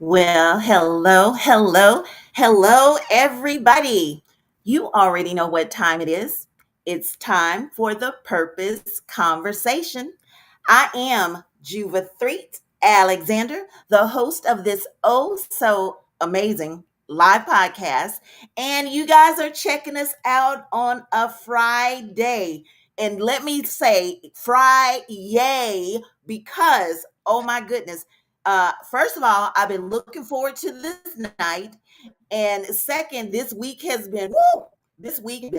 Well, hello, everybody. You already know what time it is. It's time for the Purpose Conversation. I am Juva Threet Alexander, the host of this oh so amazing live podcast. And you guys are checking us out on a Friday. And let me say, Friday, because, oh my goodness, first of all, I've been looking forward to this night. And second, this week has been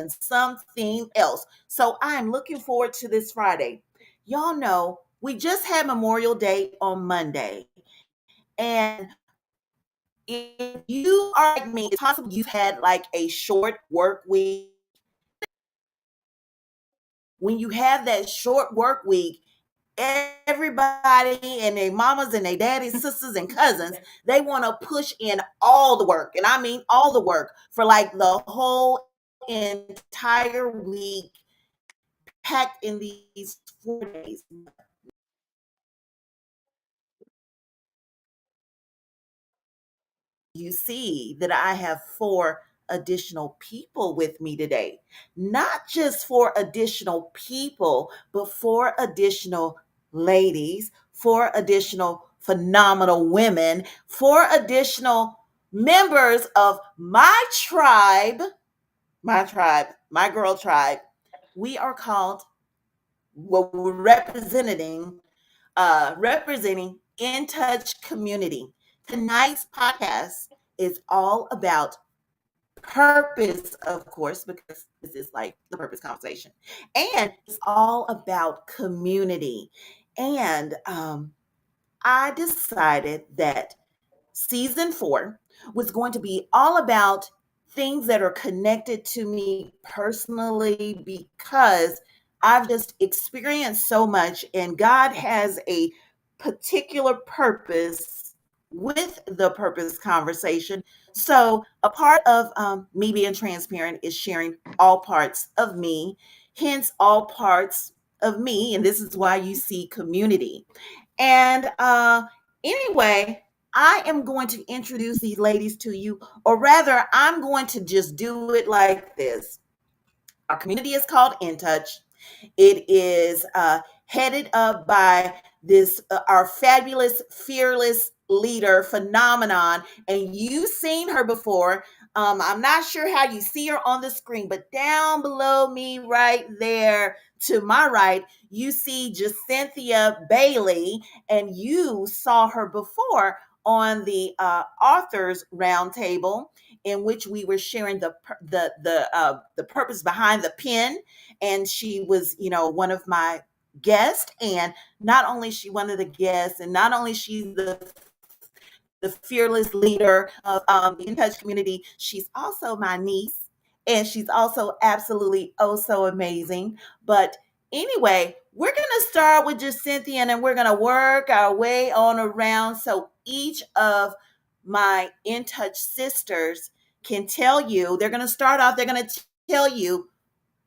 something else. So I'm looking forward to this Friday. Y'all know we just had Memorial Day on Monday. And if you are like me, it's possible you've had like a short work week. When you have that short work week, everybody and their mamas and their daddies, sisters and cousins, they want to push in all the work. And I mean all the work for like the whole entire week packed in these 4 days. You see that I have four additional people with me today. Not just four additional people, but four additional ladies, four additional phenomenal women, four additional members of my girl tribe. We are called, well, we're representing In Touch Community. Tonight's podcast is all about purpose, of course, because this is like the purpose conversation, and it's all about community. And I decided that season 4 was going to be all about things that are connected to me personally because I've just experienced so much, and God has a particular purpose with the purpose conversation. So, a part of me being transparent is sharing all parts of me, hence, all parts of me. And this is why you see community. And anyway, I am going to introduce these ladies to you, or rather, I'm going to just do it like this. Our community is called In Touch. It is headed up by this our fabulous, fearless leader phenomenon, and you've seen her before. I'm not sure how you see her on the screen, but down below me, right there to my right, you see JaCynthia Bailey, and you saw her before on the authors roundtable in which we were sharing the purpose behind the pen, and she was, one of my guests. And not only she one of the guests, and not only she's the fearless leader of the In Touch community, she's also my niece, and she's also absolutely oh so amazing. But anyway, we're gonna start with just Cynthia, and then we're gonna work our way on around so each of my In Touch sisters can tell you. They're gonna start off. They're gonna tell you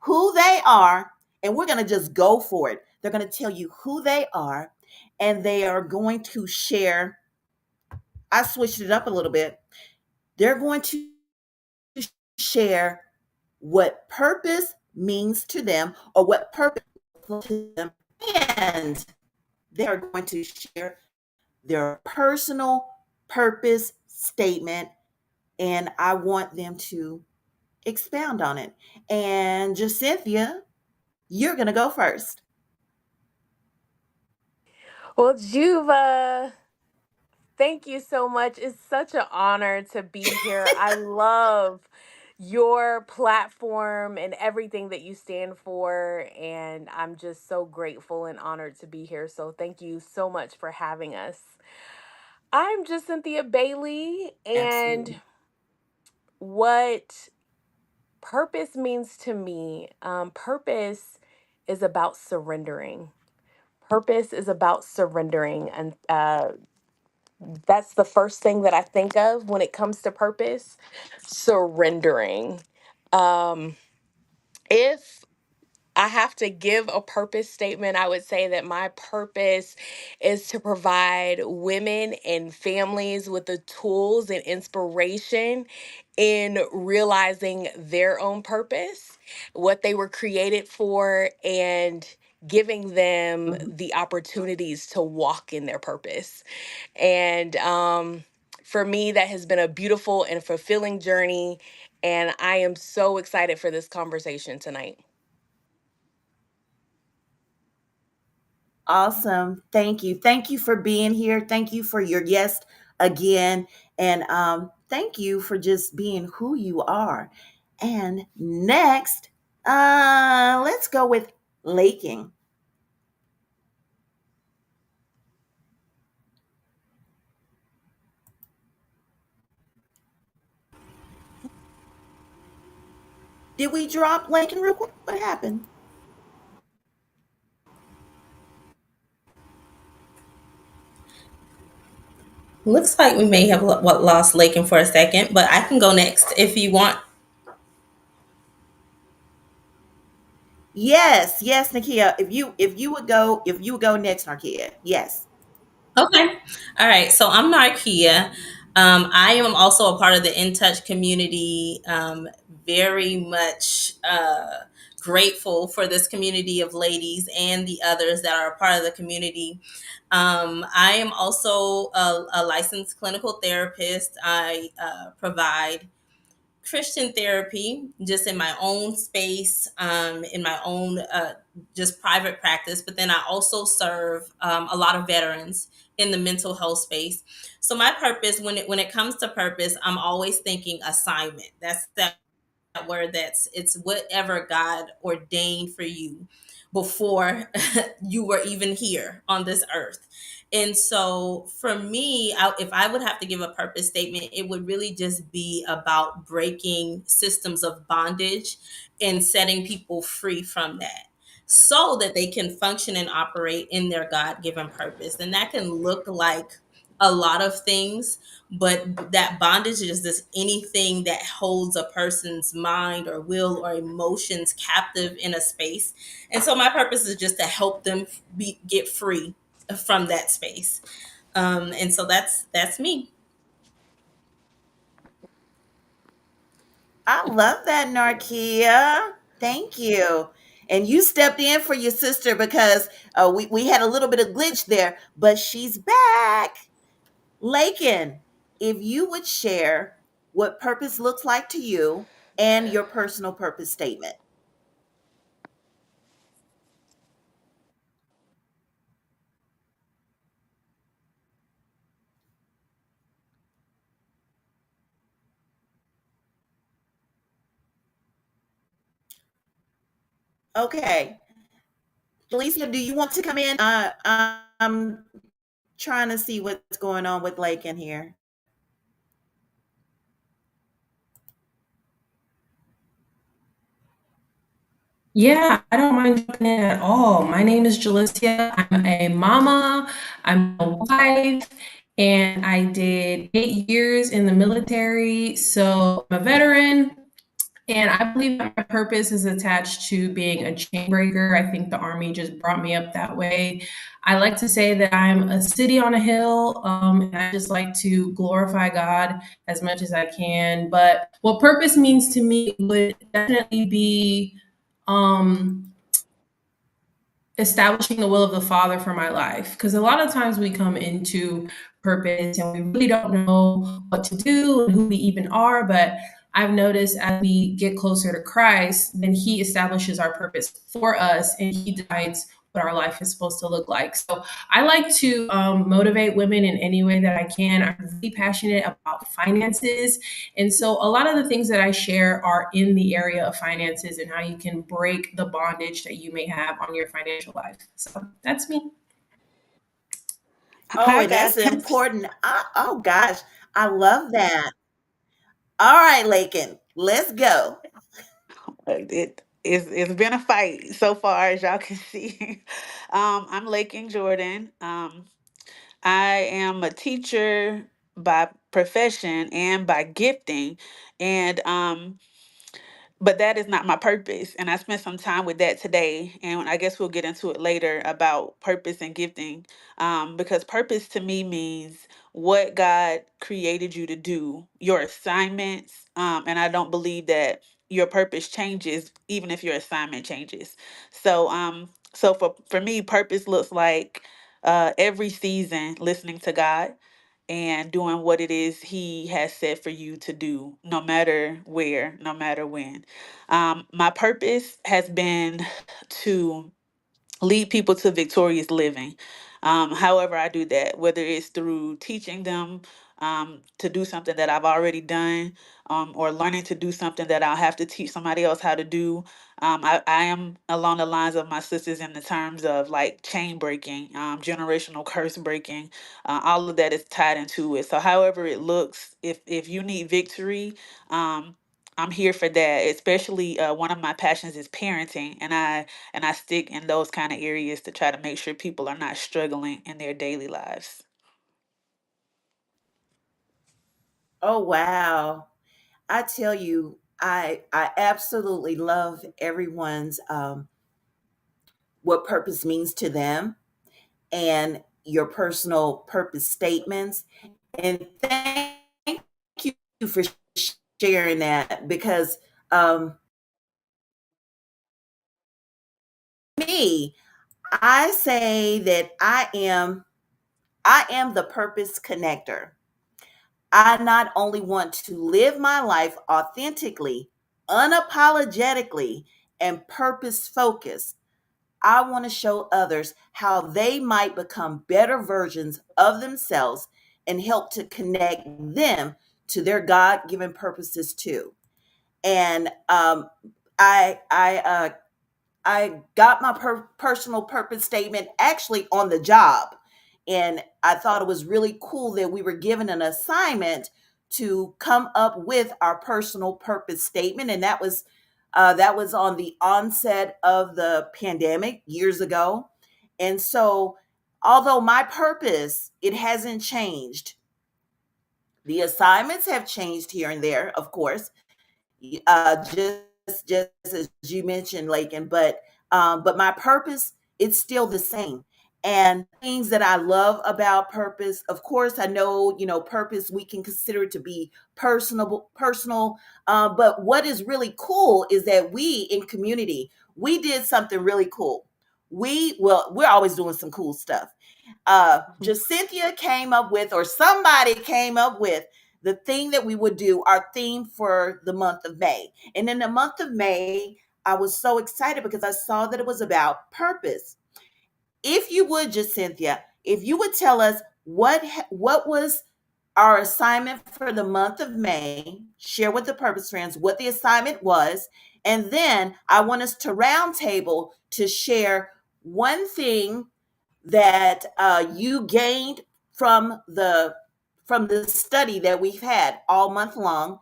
who they are, and we're going to just go for it. They're going to tell you who they are, and they are going to share. I switched it up a little bit. They're going to share what purpose means to them, or what purpose to them, and they are going to share their personal purpose statement, and I want them to expound on it. And Jacynthia, you're going to go first. Well, Juva, thank you so much. It's such an honor to be here. I love your platform and everything that you stand for. And I'm just so grateful and honored to be here. So thank you so much for having us. I'm just Cynthia Bailey, and Absolutely. what purpose means to me, purpose is about surrendering. Purpose is about surrendering. And that's the first thing that I think of when it comes to purpose: surrendering. Um, if I have to give a purpose statement, I would say that my purpose is to provide women and families with the tools and inspiration in realizing their own purpose, what they were created for, and giving them Mhm. the opportunities to walk in their purpose. And for me, that has been a beautiful and fulfilling journey. And I am so excited for this conversation tonight. Awesome. Thank you. Thank you for being here. Thank you for your yes again. And thank you for just being who you are. And next, let's go with Laking. Did we drop Laking real quick? What happened? Looks like we may have lost Lakin for a second, but I can go next if you want. Yes, yes, Nakia. If you would go next, Narkeya. Yes. Okay. All right. So I'm Narkeya. I am also a part of the InTouch community. Very much grateful for this community of ladies and the others that are a part of the community. I am also a licensed clinical therapist. I provide Christian therapy just in my own space, in my own just private practice. But then I also serve a lot of veterans in the mental health space. So my purpose, when it comes to purpose, I'm always thinking assignment. That's that word. It's whatever God ordained for you before you were even here on this earth. And so for me, if I would have to give a purpose statement, it would really just be about breaking systems of bondage and setting people free from that so that they can function and operate in their God-given purpose. And that can look like a lot of things, but that bondage is just anything that holds a person's mind or will or emotions captive in a space. And so my purpose is just to help them get free from that space. And so that's me. I love that, Narkia. Thank you. And you stepped in for your sister because we had a little bit of glitch there, but she's back. Lakin, if you would share what purpose looks like to you and your personal purpose statement. Okay. Felicia, do you want to come in? I'm trying to see what's going on with Lakin here. Yeah, I don't mind jumping in at all. My name is Julisicai. I'm a mama, I'm a wife, and I did 8 years in the military. So I'm a veteran. And I believe that my purpose is attached to being a chain breaker. I think the Army just brought me up that way. I like to say that I'm a city on a hill, and I just like to glorify God as much as I can. But what purpose means to me would definitely be um, establishing the will of the Father for my life. Because a lot of times we come into purpose and we really don't know what to do and who we even are. But I've noticed as we get closer to Christ, then He establishes our purpose for us and He decides what our life is supposed to look like. So I like to motivate women in any way that I can. I'm really passionate about finances. And so a lot of the things that I share are in the area of finances and how you can break the bondage that you may have on your financial life. So that's me. Oh, Hi and that's guys. important. Oh gosh, I love that. All right, Lakin, let's go. It's been a fight so far, as y'all can see. I'm Laking Jordan. I am a teacher by profession and by gifting, and but that is not my purpose. And I spent some time with that today. And I guess we'll get into it later about purpose and gifting. Because purpose to me means what God created you to do, your assignments. And I don't believe that your purpose changes even if your assignment changes. So for me, purpose looks like every season listening to God and doing what it is he has said for you to do, no matter where, no matter when. My purpose has been to lead people to victorious living. However, I do that, whether it's through teaching them to do something that I've already done, or learning to do something that I'll have to teach somebody else how to do. I am along the lines of my sisters in the terms of like chain breaking, generational curse breaking. All of that is tied into it. So, however it looks, if you need victory, I'm here for that. Especially one of my passions is parenting, and I stick in those kind of areas to try to make sure people are not struggling in their daily lives. Oh wow. I tell you, I absolutely love everyone's what purpose means to them and your personal purpose statements. And thank you for sharing that because me, I say that I am the purpose connector. I not only want to live my life authentically, unapologetically, and purpose focused. I want to show others how they might become better versions of themselves and help to connect them to their God given purposes too. And I got my personal purpose statement actually on the job. And I thought it was really cool that we were given an assignment to come up with our personal purpose statement. And that was on the onset of the pandemic years ago. And so, although my purpose, it hasn't changed, the assignments have changed here and there, of course, just as you mentioned, Lakin, but my purpose, it's still the same. And things that I love about purpose, of course, I know, purpose, we can consider it to be personal. But what is really cool is that we in community, we did something really cool. We're always doing some cool stuff. JaCynthia came up with, or somebody came up with, the thing that we would do, our theme for the month of May. And in the month of May, I was so excited because I saw that it was about purpose. If you would, JaCynthia, if you would tell us what was our assignment for the month of May, share with the purpose friends what the assignment was, and then I want us to roundtable to share one thing that you gained from the study that we've had all month long,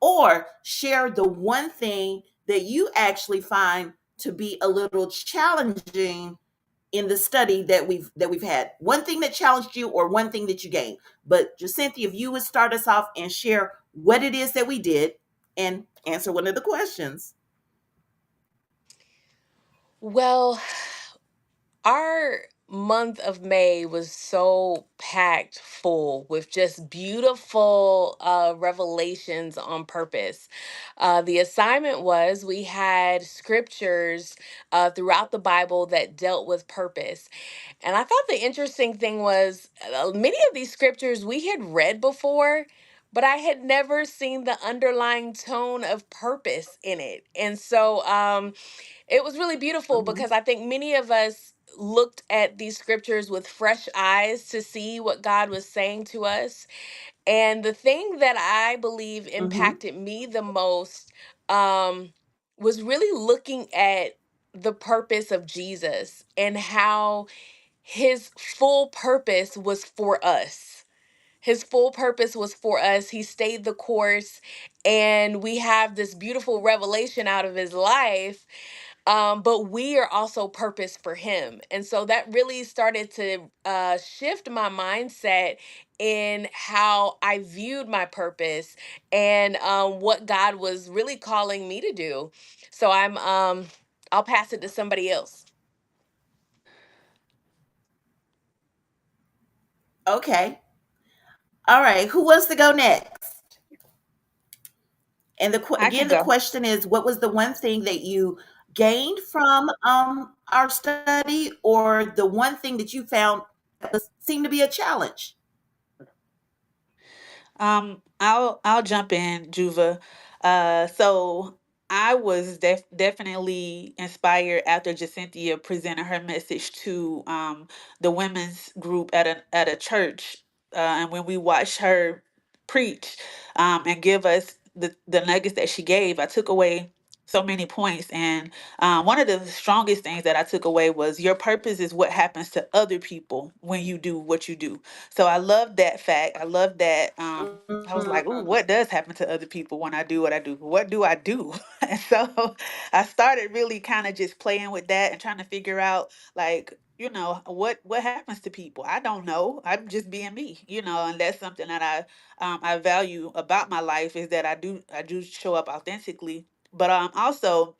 or share the one thing that you actually find to be a little challenging in the study that we've had. One thing that challenged you, or one thing that you gained. But JaCynthia, if you would start us off and share what it is that we did and answer one of the questions. Well, our month of May was so packed full with just beautiful revelations on purpose. The assignment was we had scriptures throughout the Bible that dealt with purpose. And I thought the interesting thing was many of these scriptures we had read before, but I had never seen the underlying tone of purpose in it. And so, it was really beautiful Mhm. because I think many of us looked at these scriptures with fresh eyes to see what God was saying to us. And the thing that I believe Mhm. impacted me the most um, was really looking at the purpose of Jesus and how his full purpose was for us. His full purpose was for us. He stayed the course, and we have this beautiful revelation out of his life but we are also purpose for him. And so that really started to shift my mindset in how I viewed my purpose and what God was really calling me to do. So I'll pass it to somebody else. Okay. All right. Who wants to go next? And I can again, the go. question is, what was the one thing that you gained from our study, or the one thing that you found that seemed to be a challenge? I'll jump in, Juva. So I was definitely inspired after JaCynthia presented her message to the women's group at a church, and when we watched her preach and give us the nuggets that she gave, I took away so many points. And one of the strongest things that I took away was your purpose is what happens to other people when you do what you do. So I love that fact. I love that. I was like, ooh, what does happen to other people when I do what I do? What do I do? And so I started really kind of just playing with that and trying to figure out, like, what happens to people. I don't know. I'm just being me, and that's something that I value about my life, is that I do show up authentically. But also,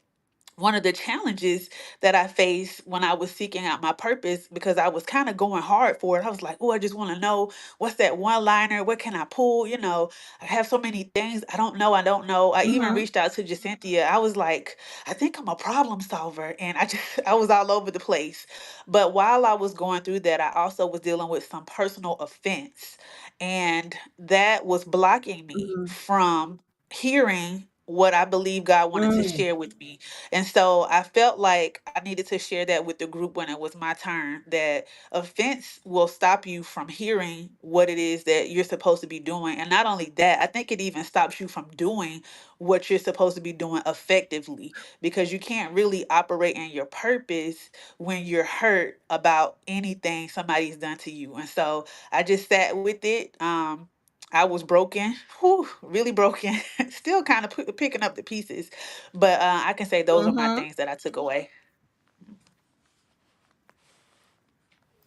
one of the challenges that I faced when I was seeking out my purpose, because I was kind of going hard for it. I was like, oh, I just want to know, what's that one liner? What can I pull? I have so many things. I don't know. I don't know. I even Mm-hmm. reached out to JaCynthia. I was like, I think I'm a problem solver. And I was all over the place. But while I was going through that, I also was dealing with some personal offense. And that was blocking me Mm-hmm. from hearing what I believe God wanted to Mm-hmm. share with me. And so I felt like I needed to share that with the group when it was my turn, that offense will stop you from hearing what it is that you're supposed to be doing. And not only that, I think it even stops you from doing what you're supposed to be doing effectively, because you can't really operate in your purpose when you're hurt about anything somebody's done to you. And so I just sat with it. I was broken, whew, really broken, still kind of picking up the pieces. But I can say those are my Mm-hmm. things that I took away.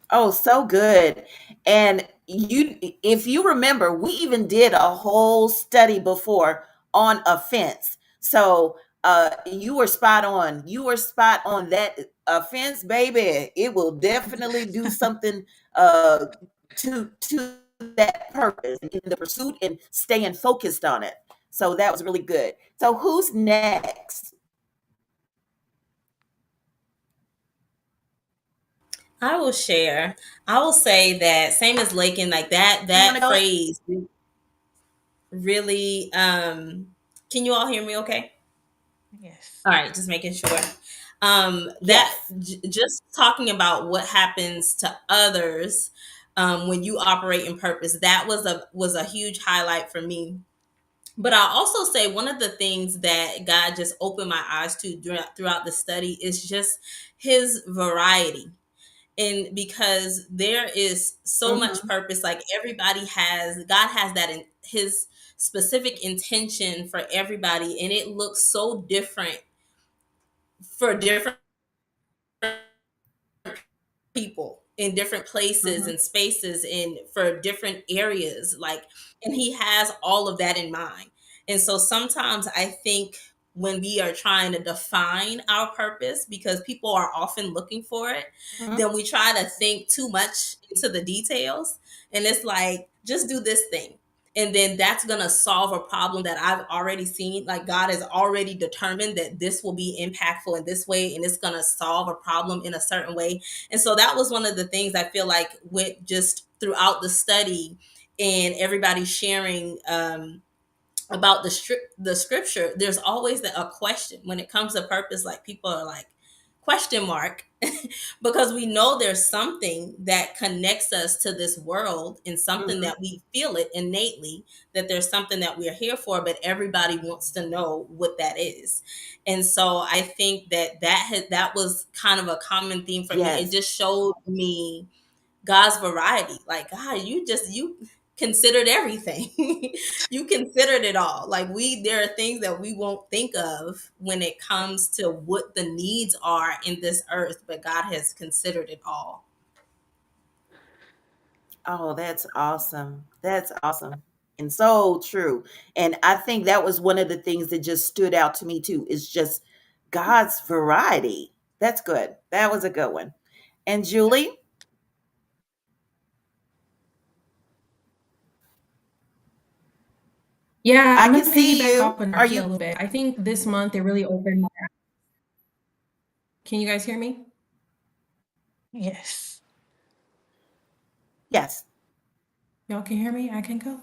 Oh, so good. And if you remember, we even did a whole study before on offense. So you were spot on. You were spot on. That offense, baby, it will definitely do something uh to that purpose in the pursuit and staying focused on it. So that was really good. So who's next? I will share. I will say that same as Lakin, like that You want to that go? phrase really can you all hear me okay? Yes. All right, just making sure. That Yes. just talking about what happens to others when you operate in purpose, that was a huge highlight for me. But I'll also say one of the things that God just opened my eyes to throughout the study is just his variety. And because there is so much Mm-hmm. purpose, like God has that in his specific intention for everybody, and it looks so different for different people in different places Mm-hmm. and spaces and for different areas, like, and he has all of that in mind. And so sometimes I think when we are trying to define our purpose, because people are often looking for it, Mm-hmm. then we try to think too much into the details, and it's like, just do this thing, and then that's going to solve a problem that I've already seen. Like, God has already determined that this will be impactful in this way, and it's going to solve a problem in a certain way. And so that was one of the things I feel like went just throughout the study, and everybody sharing about the scripture. There's always a question when it comes to purpose. Like, people are like, question mark, because we know there's something that connects us to this world, and something Mm-hmm. that we feel it innately, that there's something that we're here for, but everybody wants to know what that is. And so I think that was kind of a common theme for me. It Yes. just showed me God's variety. Like, God, you considered everything. You considered it all. Like there are things that we won't think of when it comes to what the needs are in this earth, but God has considered it all. Oh, that's awesome. That's awesome. And so true. And I think that was one of the things that just stood out to me too, is just God's variety. That's good. That was a good one. And Julie, Yeah, I I'm can gonna see piggyback you. off of Are Narkeya a you? little bit. I think this month it really opened my. Can you guys hear me? Yes. Yes. Y'all can hear me? I can go.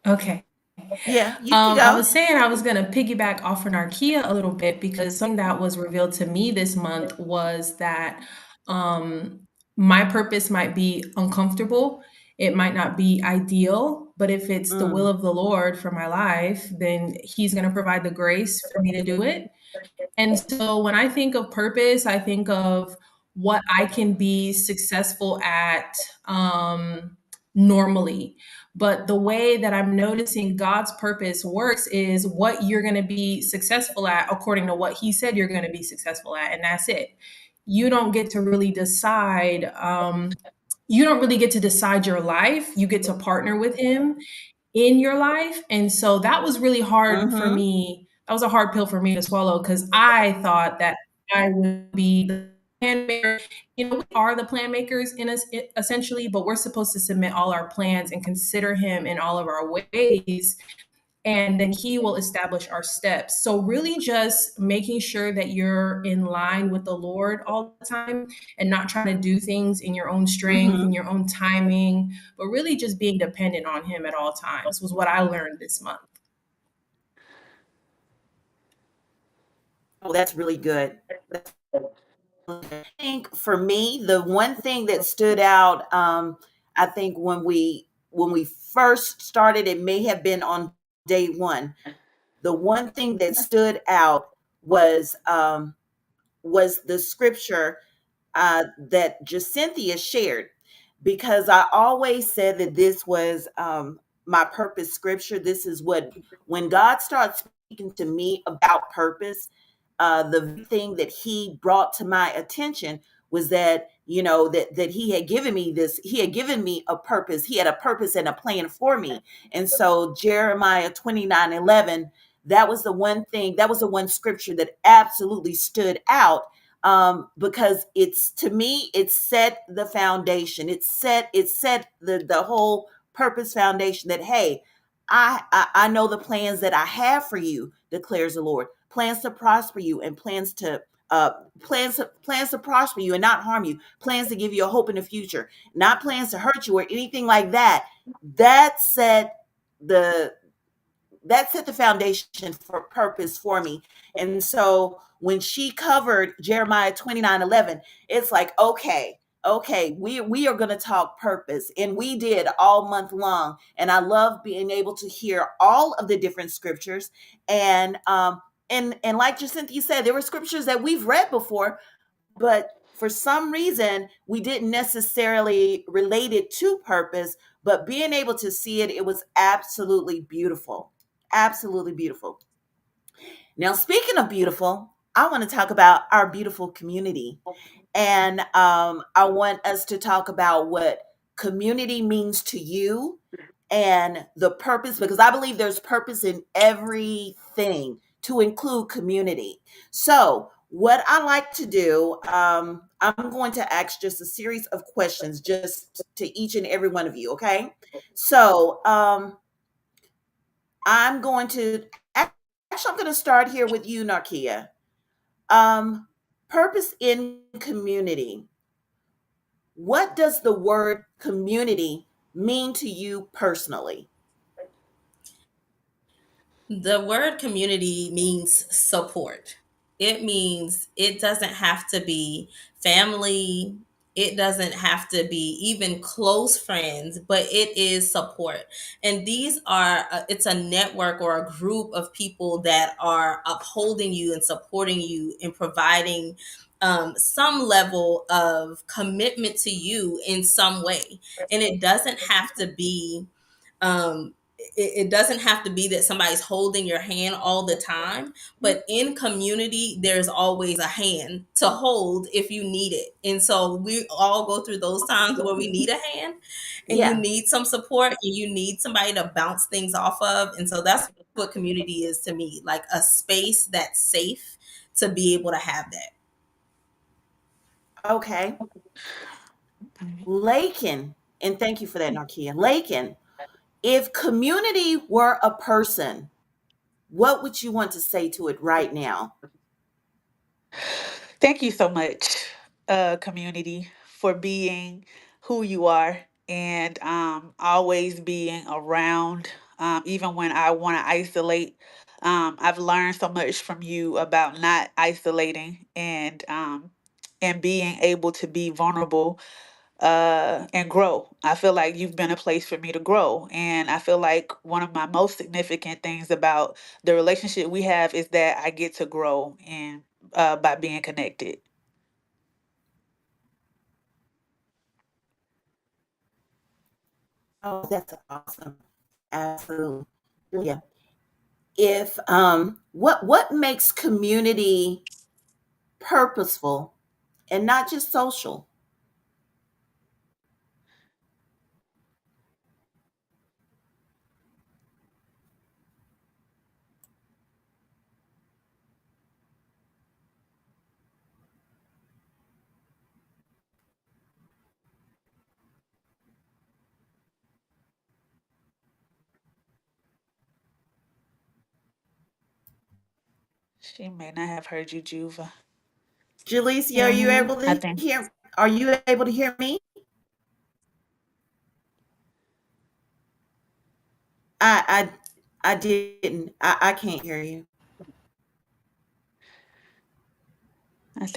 Okay. Yeah, you can I go. was saying I was gonna piggyback off of Narkeya a little bit because something that was revealed to me this month was that um, my purpose might be uncomfortable. It might not be ideal, but if it's the will Mm, of the Lord for my life, then He's gonna provide the grace for me to do it. And so when I think of purpose, I think of what I can be successful at normally. But the way that I'm noticing God's purpose works is what you're going to be successful at according to what He said you're going to be successful at. And that's it. You don't get to really decide. You don't really get to decide your life. You get to partner with Him in your life. And so that was really hard for mm-hmm. me. That was a hard pill for me to swallow because I thought that I would be the plan maker. You know, we are the plan makers in us essentially, but we're supposed to submit all our plans and consider Him in all of our ways, and then He will establish our steps. So really just making sure that you're in line with the Lord all the time and not trying to do things in your own strength Mm-hmm. and your own timing, but really just being dependent on Him at all times was what I learned this month. Oh, that's really good. I think for me, the one thing that stood out, I think when we first started, it may have been on day one. The one thing that stood out was the scripture that JaCynthia shared, because I always said that this was my purpose scripture. This is what, when God starts speaking to me about purpose, the thing that He brought to my attention was that, that He had given me this. He had given me a purpose. He had a purpose and a plan for me. And so Jeremiah 29:11, that was the one thing. That was the one scripture that absolutely stood out, because it's, to me, it set the foundation. It set the whole purpose foundation, that, hey, I know the plans that I have for you, declares the Lord. Plans to prosper you, and uh plans to prosper you and not harm you. Plans to give you a hope in the future, not plans to hurt you or anything like that. That set the that set the foundation for purpose for me. And so when she covered Jeremiah 29:11, it's like, okay, we are going to talk purpose. And we did all month long. And I love being able to hear all of the different scriptures. And like JaCynthia said, there were scriptures that we've read before, but for some reason we didn't necessarily relate it to purpose. But being able to see it, it was absolutely beautiful. Absolutely beautiful. Now, speaking of beautiful, I want to talk about our beautiful community. And I want us to talk about what community means to you, and the purpose, because I believe there's purpose in everything, to include community. So, what I like to do, I'm going to ask just a series of questions just to each and every one of you, okay? So, I'm going to actually, I'm going to start here with you, Narkeya. Um, Purpose in community. What does the word community mean to you personally? The word community means support. It means it doesn't have to be family. It doesn't have to be even close friends, but it is support. And these are, it's a network or a group of people that are upholding you and supporting you and providing some level of commitment to you in some way. And it doesn't have to be it doesn't have to be that somebody's holding your hand all the time, but in community there's always a hand to hold if you need it. And so we all go through those times where we need a hand, and you Yeah. need some support, and you need somebody to bounce things off of. And so that's what community is to me, like a space that's safe to be able to have that. Okay. Okay. Lakin, and thank you for that, Narkeya. Lakin, if community were a person, what would you want to say to it right now? Thank you so much, community, for being who you are and always being around, even when I want to isolate. I've learned so much from you about not isolating and being able to be vulnerable and grow. I feel like you've been a place for me to grow. And I feel like one of my most significant things about the relationship we have is that I get to grow and by being connected. Oh, that's awesome. Absolutely. Yeah. If what makes community purposeful and not just social? She may not have heard you, Juva. Julicia, are you Hmm. able I to think hear? Are you able to hear me? I I didn't. I can't hear you. I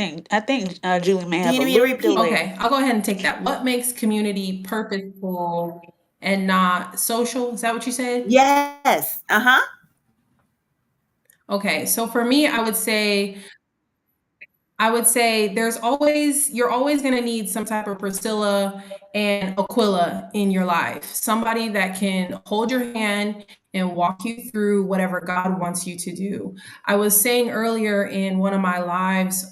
think Julie may Do have you a need me to little repeat? delay. Okay, I'll go ahead and take that. What makes community purposeful and not social? Is that what you said? Yes. Uh-huh. Okay, so for me, I would say you're always going to need some type of Priscilla and Aquila in your life. Somebody that can hold your hand and walk you through whatever God wants you to do. I was saying earlier in one of my lives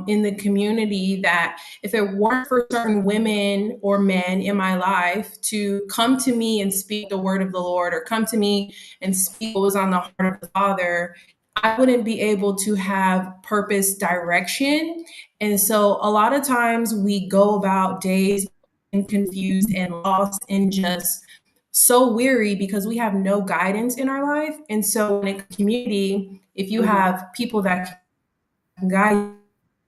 in the community that if it weren't for certain women or men in my life to come to me and speak the word of the Lord, or come to me and speak what was on the heart of the Father, I wouldn't be able to have purpose direction. And so a lot of times we go about days and confused and lost and just so weary because we have no guidance in our life. And so in a community, if you Mm-hmm. have people that can guide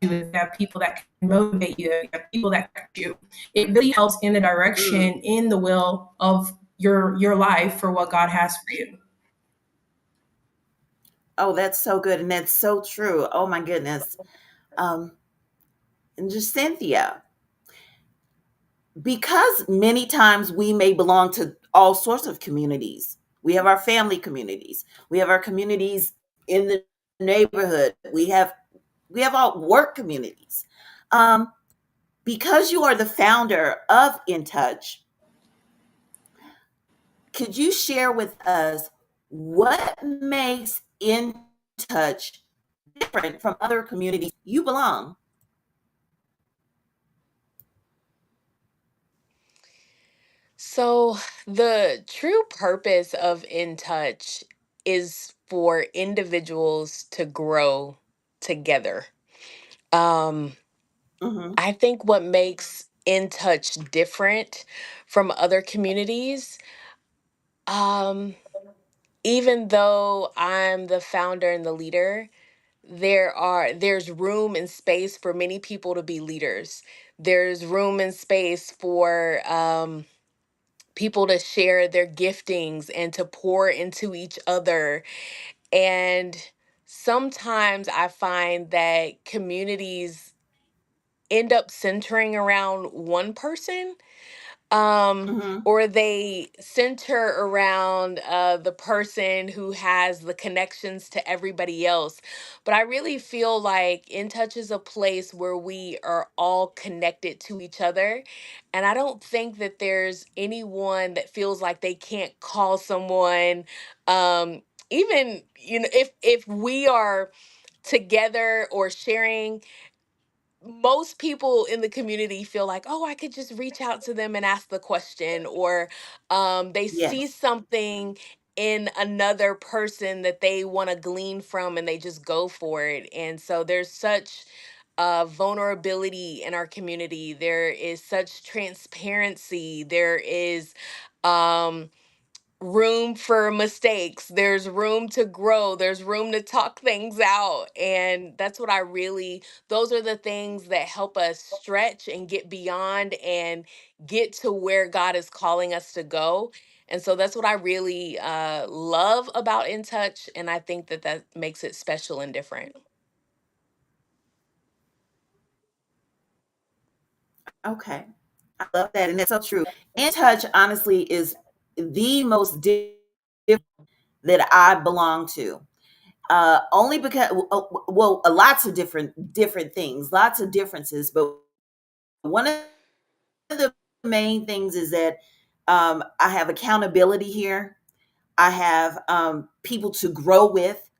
you, if you have people that can motivate you, if you have people that catch you, it really helps in the Mm. direction, in the will of your life for what God has for you. Oh, that's so good, and that's so true. Oh my goodness. Um, and just Cynthia, because many times we may belong to all sorts of communities. We have our family communities. We have our communities in the neighborhood. We have all work communities. Um, because you are the founder of In Touch, could you share with us what makes In Touch different from other communities you belong? So, the true purpose of In Touch is for individuals to grow together. Um, Hmm. I think what makes In Touch different from other communities, um, even though I'm the founder and the leader, there's room and space for many people to be leaders. There's room and space for people to share their giftings and to pour into each other. And sometimes I find that communities end up centering around one person. um, Mhm. or they center around the person who has the connections to everybody else. But I really feel like In Touch is a place where we are all connected to each other. And I don't think that there's anyone that feels like they can't call someone. Even, if we are together or sharing, most people in the community feel like, oh, I could just reach out to them and ask the question, or they see Yes. something in another person that they want to glean from and they just go for it. And so there's such vulnerability in our community. There is such transparency. There is um, room for mistakes. There's room to grow. There's room to talk things out. And that's what I really, those are the things that help us stretch and get beyond and get to where God is calling us to go. And so that's what I really love about In Touch. And I think that that makes it special and different. Okay. I love that. And that's so true. In Touch, honestly, is the most different that I belong to. Only because, well, lots of different things, lots of differences. But one of the main things is that I have accountability here. I have people to grow with.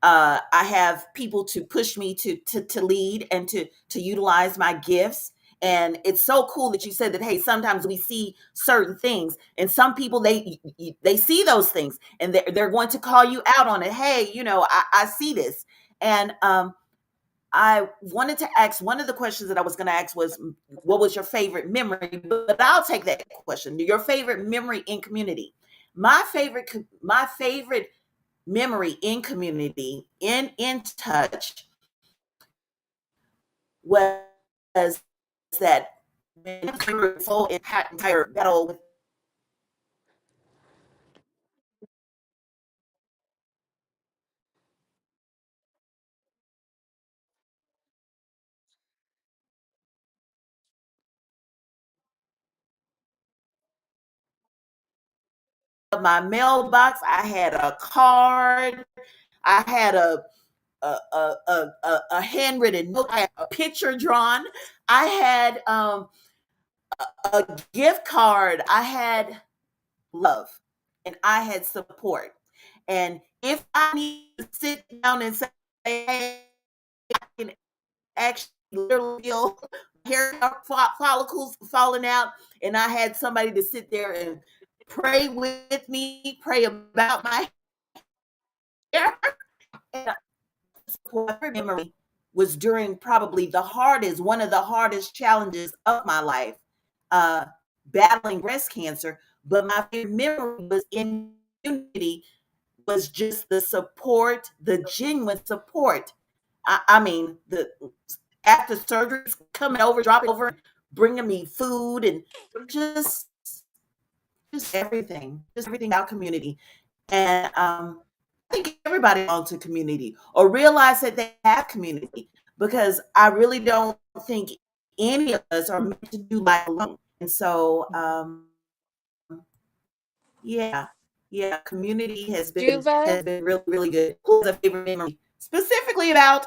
I have people to push me to lead and to utilize my gifts. And it's so cool that you said that. Hey, sometimes we see certain things, and some people they see those things, and they're going to call you out on it. Hey, I see this, and I wanted to ask, one of the questions that I was going to ask was, what was your favorite memory? But I'll take that question. Your favorite memory in community. My favorite memory in community in touch was that when we were full entire battle with my mailbox. I had a card. I had a handwritten note. I had a picture drawn. I had a gift card. I had love, and I had support. And if I need to sit down and say, hey, I can actually literally feel hair follicles falling out, and I had somebody to sit there and pray with me, pray about my hair. And memory was during probably one of the hardest challenges of my life, uh, battling breast cancer. But my favorite memory was in community, was just the support, the genuine support. I mean, the after surgeries coming over, dropping over, bringing me food, and just just everything about community. And I think everybody belongs to community or realize that they have community, because I really don't think any of us are meant to do life alone. And so, yeah, yeah, community Juva, has been really really good. Who's a favorite memory specifically about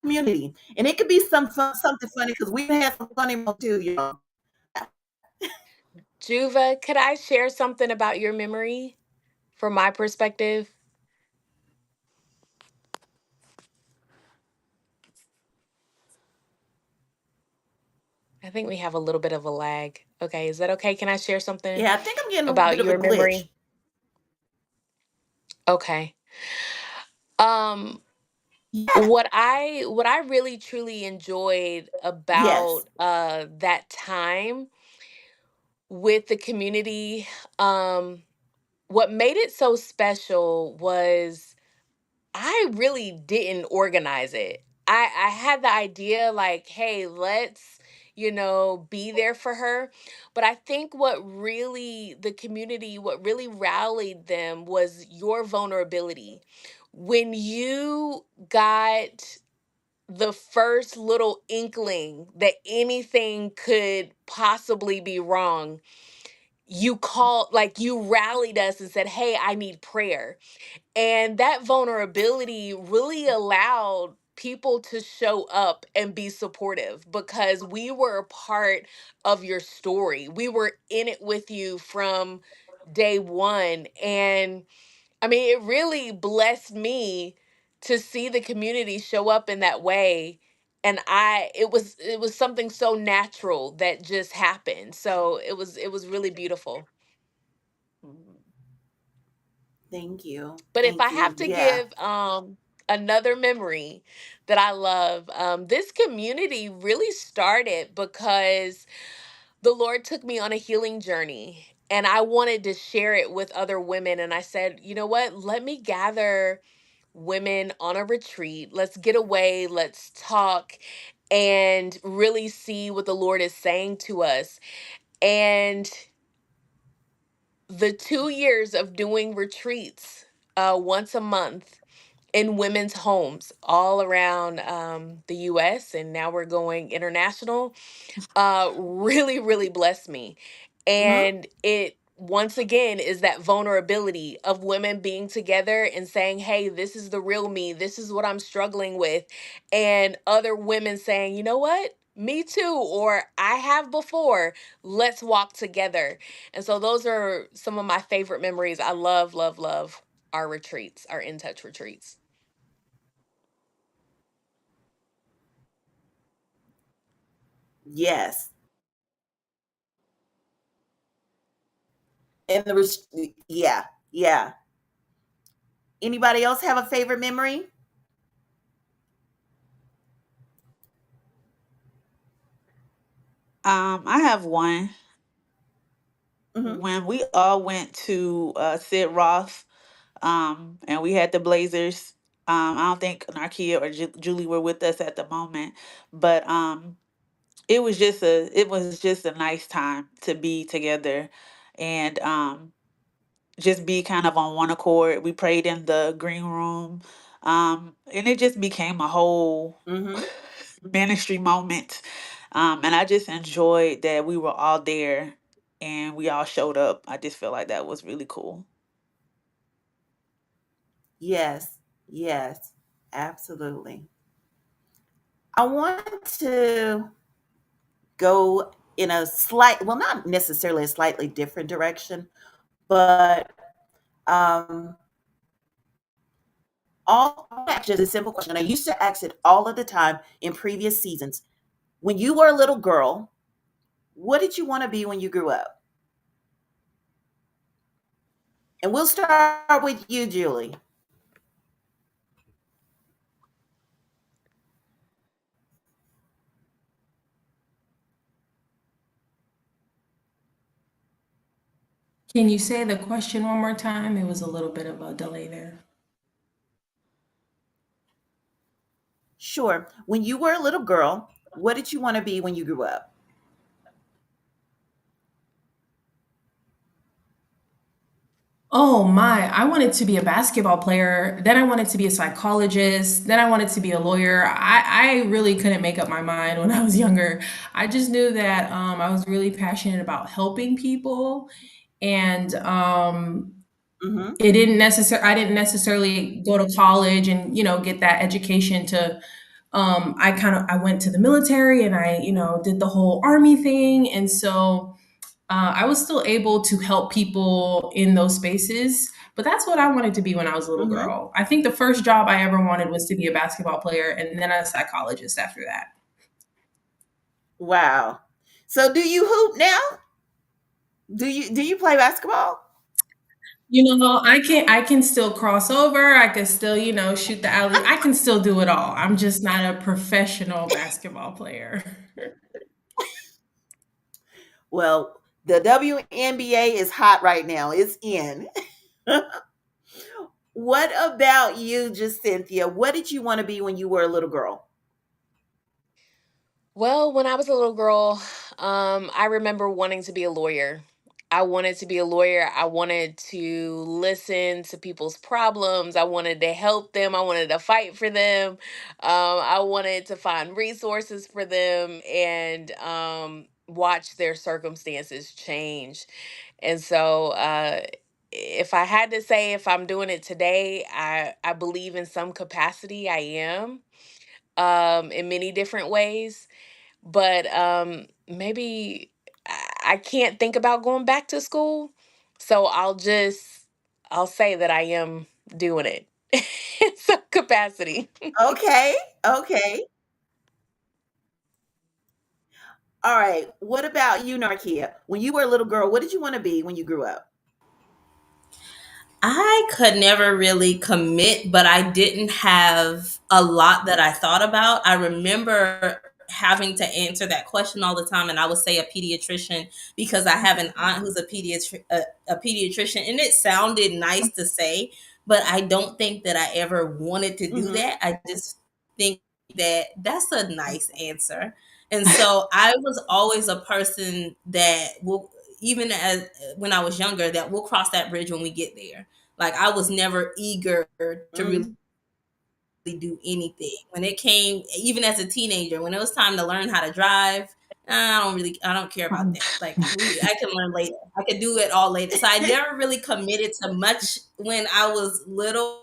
community? And it could be something funny, because we've had some funny ones too, y'all. Juva, could I share something about your memory from my perspective? I think we have a little bit of a lag. Okay, is that okay? Can I share something Yeah, I think I'm getting a about bit of a your glitch. memory? Okay. Um Yeah. what I really truly enjoyed Yes. about that time with the community, um what made it so special was I really didn't organize it. I had the idea like, hey, let's, be there for her. But I think what really the community, what really rallied them was your vulnerability. When you got the first little inkling that anything could possibly be wrong, you called, like you rallied us and said, "Hey, I need prayer." And that vulnerability really allowed people to show up and be supportive because we were a part of your story. We were in it with you from day one. And I mean, it really blessed me to see the community show up in that way. And it was something so natural that just happened. So it was really beautiful. Thank you. But if I Thank you. have to Yeah. give another memory that I love, this community really started because the Lord took me on a healing journey and I wanted to share it with other women. And I said, you know what? Let me gather women on a retreat. Let's get away, let's talk, and really see what the Lord is saying to us. And the 2 years of doing retreats once a month in women's homes all around the US, and now we're going international, really, really blessed me. Hmm. And it, once again, is that vulnerability of women being together and saying, "Hey, this is the real me. This is what I'm struggling with." And other women saying, "You know what? Me too," or "I have before. Let's walk together." And so those are some of my favorite memories. I love, love, love our retreats, our In Touch retreats. Yes. And yeah, yeah. Anybody else have a favorite memory? I have one. Hmm. When we all went to Sid Roth, and we had the Blazers. I don't think Narkeya or Julie were with us at the moment, but it was just a nice time to be together, and just be kind of on one accord. We prayed in the green room, and it just became a whole Hmm. ministry moment. And I just enjoyed that we were all there and we all showed up. I just feel like that was really cool. Yes. Yes. Absolutely. I want to go in a well, not necessarily a slightly different direction, but um, just a simple question. I used to ask it all of the time in previous seasons. When you were a little girl, what did you want to be when you grew up? And we'll start with you, Julie. Can you say the question one more time? It was a little bit of a delay there. Sure. When you were a little girl, what did you want to be when you grew up? Oh my, I wanted to be a basketball player. Then I wanted to be a psychologist. Then I wanted to be a lawyer. I really couldn't make up my mind when I was younger. I just knew that I was really passionate about helping people. And Hmm. I didn't necessarily go to college and, get that education to, I went to the military and I, did the whole army thing. And so I was still able to help people in those spaces. But that's what I wanted to be when I was a little Hmm. girl. I think the first job I ever wanted was to be a basketball player and then a psychologist after that. Wow. So do you hoop now? Do you play basketball? I can still cross over. I can still, shoot the alley. I can still do it all. I'm just not a professional basketball player. Well, the WNBA is hot right now. It's in. What about you, Cynthia? What did you want to be when you were a little girl? Well, when I was a little girl, I remember wanting to be a lawyer. I wanted to be a lawyer. I wanted to listen to people's problems. I wanted to help them. I wanted to fight for them. I wanted to find resources for them. And watch their circumstances change. And so, if I had to say if I'm doing it today, I believe in some capacity I am, in many different ways. But maybe I can't think about going back to school. So I'll say that I am doing it in some capacity. Okay. Okay. All right. What about you, Narkia? When you were a little girl, what did you want to be when you grew up? I could never really commit, but I didn't have a lot that I thought about. I remember having to answer that question all the time, and I would say a pediatrician because I have an aunt who's a pediatrician, and it sounded nice to say, but I don't think that I ever wanted to do Mm-hmm. that. I just think that that's a nice answer. And so I was always a person that will, even as when I was younger, that we'll cross that bridge when we get there. Like I was never eager to really Mm-hmm. do anything. When it came, even as a teenager, when it was time to learn how to drive, I don't care about that. Like I can learn later. I could do it all later. So I never really committed to much when I was little.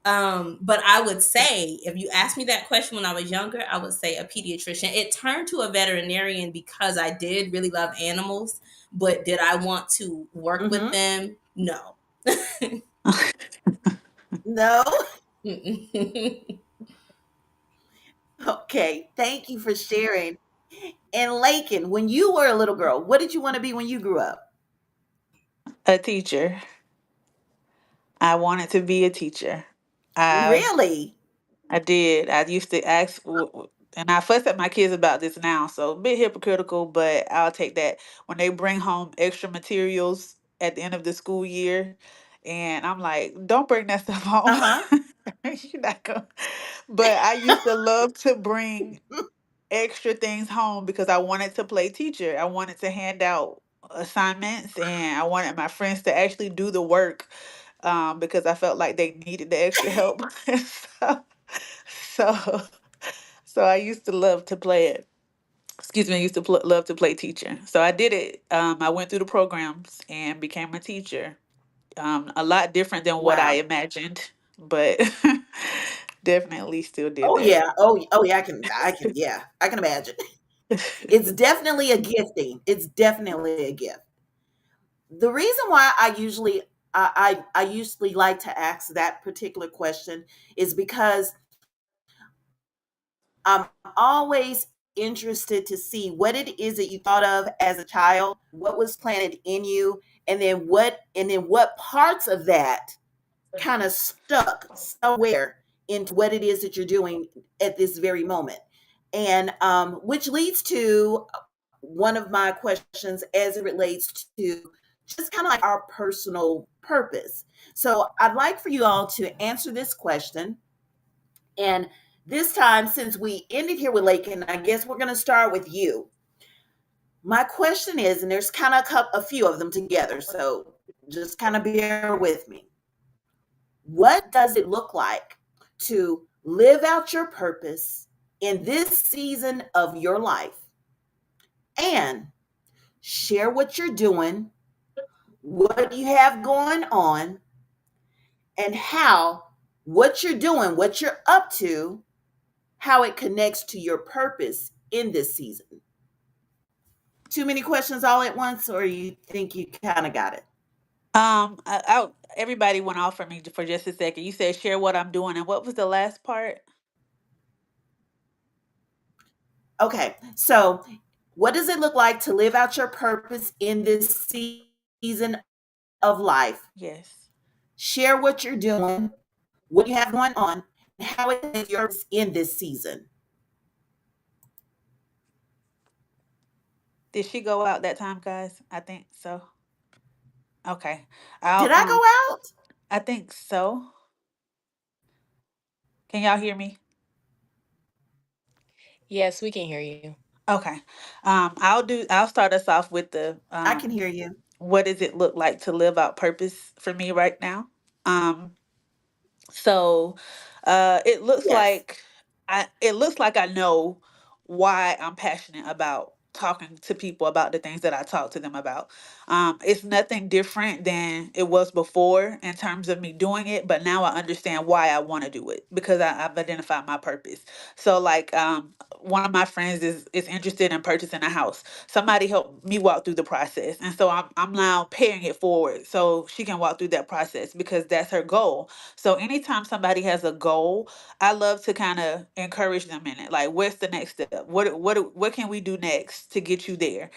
But I would say, if you asked me that question when I was younger, I would say a pediatrician. It turned to a veterinarian because I did really love animals, but did I want to work with Mm-hmm. them? No. No. Mm-mm. Okay. Thank you for sharing. And Lakin, when you were a little girl, what did you want to be when you grew up? A teacher. I wanted to be a teacher. I Really? I did. I used to ask, and I fuss at my kids about this now, so a bit hypocritical, but I'll take that. When they bring home extra materials at the end of the school year, and I'm like, don't bring that stuff home. Uh-huh. You're not going. But I used to love to bring extra things home because I wanted to play teacher. I wanted to hand out assignments, and I wanted my friends to actually do the work, because I felt like they needed the extra help. so, so, so I used to love to play it. Excuse me, I used to love to play teacher. So I did it. I went through the programs and became a teacher. A lot different than what I Wow. imagined, but definitely still did Oh that. yeah. Oh yeah, I can yeah, I can imagine. It's definitely a gifting. It's definitely a gift. The reason why I usually like to ask that particular question is because I'm always interested to see what it is that you thought of as a child, what was planted in you, and then what parts of that kind of stuck somewhere into what it is that you're doing at this very moment. And which leads to one of my questions as it relates to just kind of like our personal purpose. So I'd like for you all to answer this question. And this time, since we ended here with Lakin, I guess we're going to start with you. My question is, and there's kind of a few of them together, so just kind of bear with me. What does it look like to live out your purpose in this season of your life? And share what you're doing, what you have going on, and how what you're doing, what you're up to, how it connects to your purpose in this season. Too many questions all at once, or you think you kind of got it? Everybody went off for me for just a second. You said share what I'm doing, and what was the last part? Okay, so what does it look like to live out your purpose in this season of life? Yes. Share what you're doing, what you have going on, and how it is yours in this season. Did she go out that time, guys? I think so. Okay. I'll Did I go out? I think so. Can y'all hear me? Yes, we can hear you. Okay. I'll start us off with the I can hear you. what does it look like to live out purpose for me right now? Um so it looks Yes. like I know why I'm passionate about talking to people about the things that I talk to them about. It's nothing different than it was before in terms of me doing it, but now I understand why I want to do it because I've identified my purpose. So, like, one of my friends is interested in purchasing a house. Somebody helped me walk through the process, and so I'm now paying it forward so she can walk through that process because that's her goal. So, anytime somebody has a goal, I love to kind of encourage them in it. Like, what's the next step? What can we do next to get you there?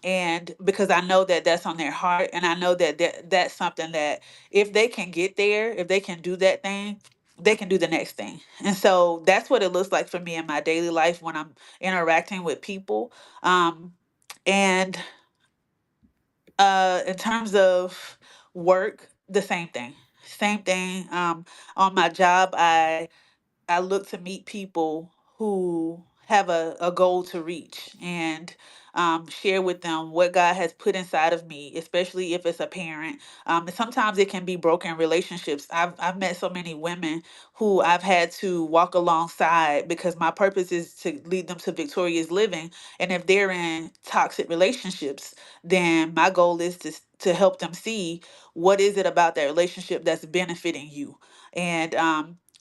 And because I know that that's on their heart, and I know that that's something that if they can get there, if they can do that thing, they can do the next thing. And so that's what it looks like for me in my daily life when I'm interacting with people. And in terms of work, the same thing. Same thing. On my job, I look to meet people who have a goal to reach and share with them what God has put inside of me, especially if it's a parent. And sometimes it can be broken relationships. I've met so many women who I've had to walk alongside because my purpose is to lead them to victorious living. And if they're in toxic relationships, then my goal is to help them see what is it about that relationship that's benefiting you. And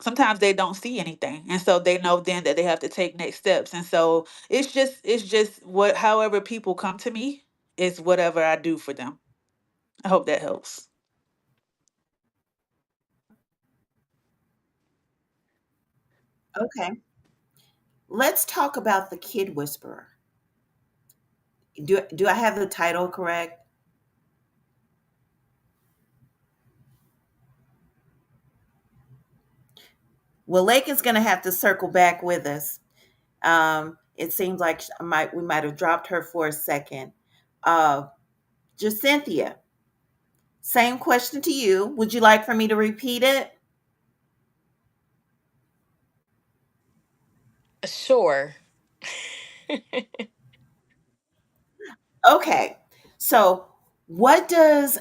sometimes they don't see anything, and so they know then that they have to take next steps. And so it's just what however people come to me is whatever I do for them. I hope that helps. Okay. Let's talk about the Kid Whisperer. Do I have the title correct? Well, Lake is going to have to circle back with us. It seems like we might have dropped her for a second. Uh, JaCynthia, same question to you. Would you like for me to repeat it? Sure. Okay. So, what does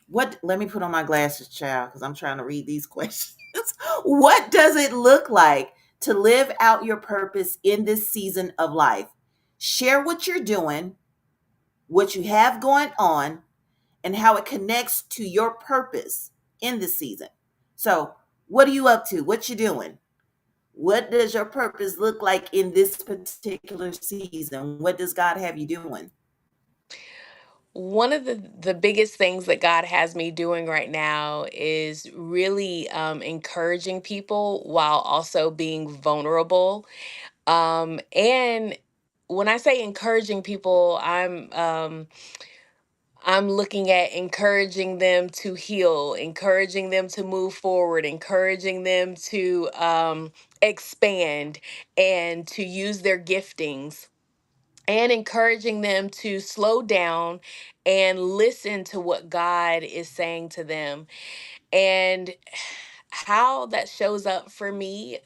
what let me put on my glasses, child, because I'm trying to read these questions. What does it look like to live out your purpose in this season of life? Share what you're doing, what you have going on, and how it connects to your purpose in this season. So, what are you up to? What you doing? What does your purpose look like in this particular season? What does God have you doing? One of the biggest things that God has me doing right now is really encouraging people while also being vulnerable. And when I say encouraging people, I'm looking at encouraging them to heal, encouraging them to move forward, encouraging them to expand and to use their giftings, and encouraging them to slow down and listen to what God is saying to them. And how that shows up for me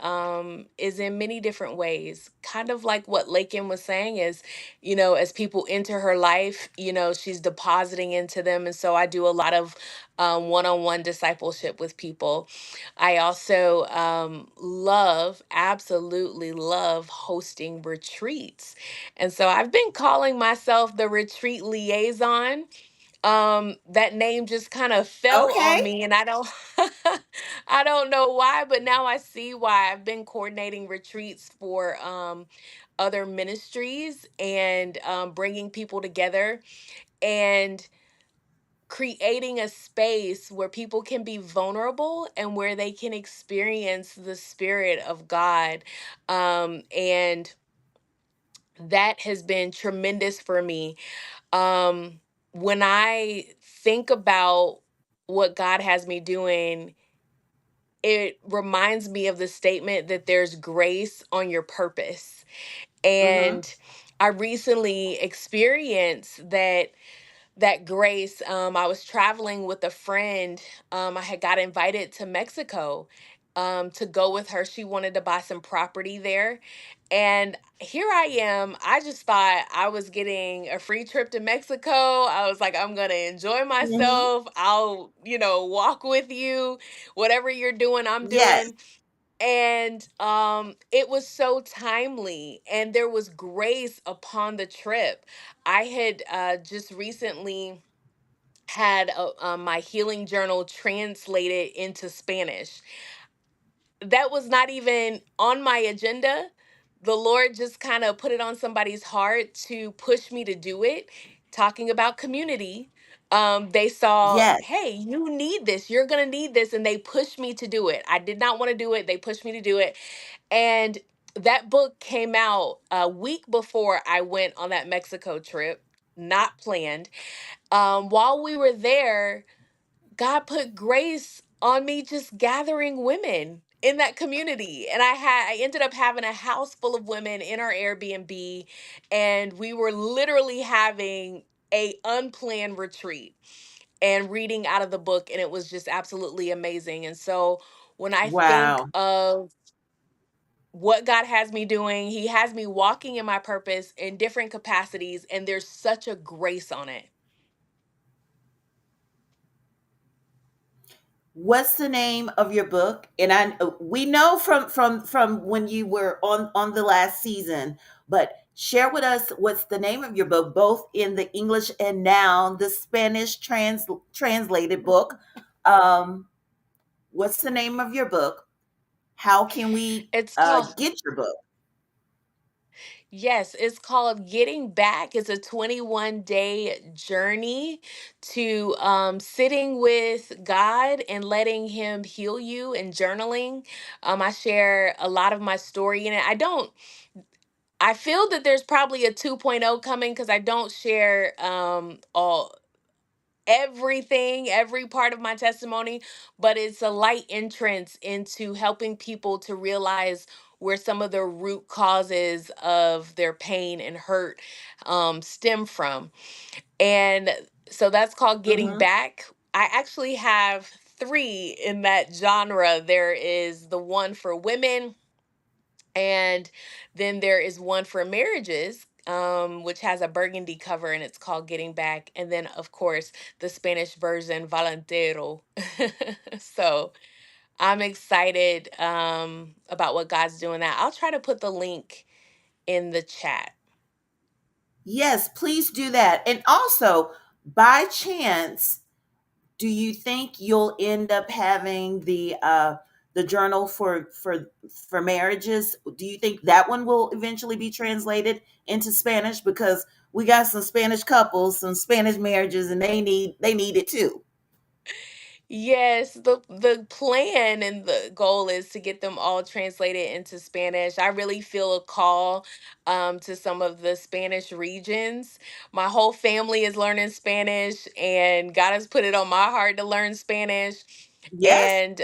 is in many different ways. Kind of like what Lakin was saying is, as people enter her life, she's depositing into them. And so I do a lot of one-on-one discipleship with people. I also absolutely love hosting retreats. And so I've been calling myself the retreat liaison. That name just kind of fell on Okay. me, and I don't I don't know why, but now I see why. I've been coordinating retreats for other ministries and bringing people together and creating a space where people can be vulnerable and where they can experience the spirit of God. And that has been tremendous for me. When I think about what God has me doing, it reminds me of the statement that there's grace on your purpose. Mm-hmm. And I recently experienced that grace. I was traveling with a friend. I had got invited to Mexico to go with her. She wanted to buy some property there. And here I am. I just thought I was getting a free trip to Mexico. I was like, I'm going to enjoy Mm-hmm. myself. I'll, walk with you. Whatever you're doing, I'm Yes. doing. And it was so timely, and there was grace upon the trip. I had just recently had my healing journal translated into Spanish. That was not even on my agenda. The Lord just kind of put it on somebody's heart to push me to do it, talking about community. They saw, Yes. hey, you need this, you're going to need this. And they pushed me to do it. I did not want to do it. They pushed me to do it. And that book came out a week before I went on that Mexico trip, not planned. While we were there, God put grace on me just gathering women in that community. And I ended up having a house full of women in our Airbnb, and we were literally having a unplanned retreat and reading out of the book, and it was just absolutely amazing. And so when I think Wow. of what God has me doing, he has me walking in my purpose in different capacities, and there's such a grace on it. What's the name of your book? And we know from when you were on the last season, but share with us what's the name of your book, both in the English and now the Spanish translated book. Um, what's the name of your book? How can we It's called get your book? Yes, it's called Getting Back. It's a 21-day journey to sitting with God and letting Him heal you, and journaling. I share a lot of my story in it. I feel that there's probably a 2.0 coming, because I don't share all everything, every part of my testimony, but it's a light entrance into helping people to realize where some of the root causes of their pain and hurt stem from. And so that's called Getting Hmm. Back. I actually have three in that genre. There is the one for women, and then there is one for marriages, which has a burgundy cover, and it's called Getting Back. And then, of course, the Spanish version, Valentero. So I'm excited about what God's doing that. I'll try to put the link in the chat. Yes, please do that. And also, by chance, do you think you'll end up having the journal for marriages? Do you think that one will eventually be translated into Spanish? Because we got some Spanish couples, some Spanish marriages, and they need it too. Yes, the plan and the goal is to get them all translated into Spanish. I really feel a call to some of the Spanish regions. My whole family is learning Spanish, and God has put it on my heart to learn Spanish. Yes. And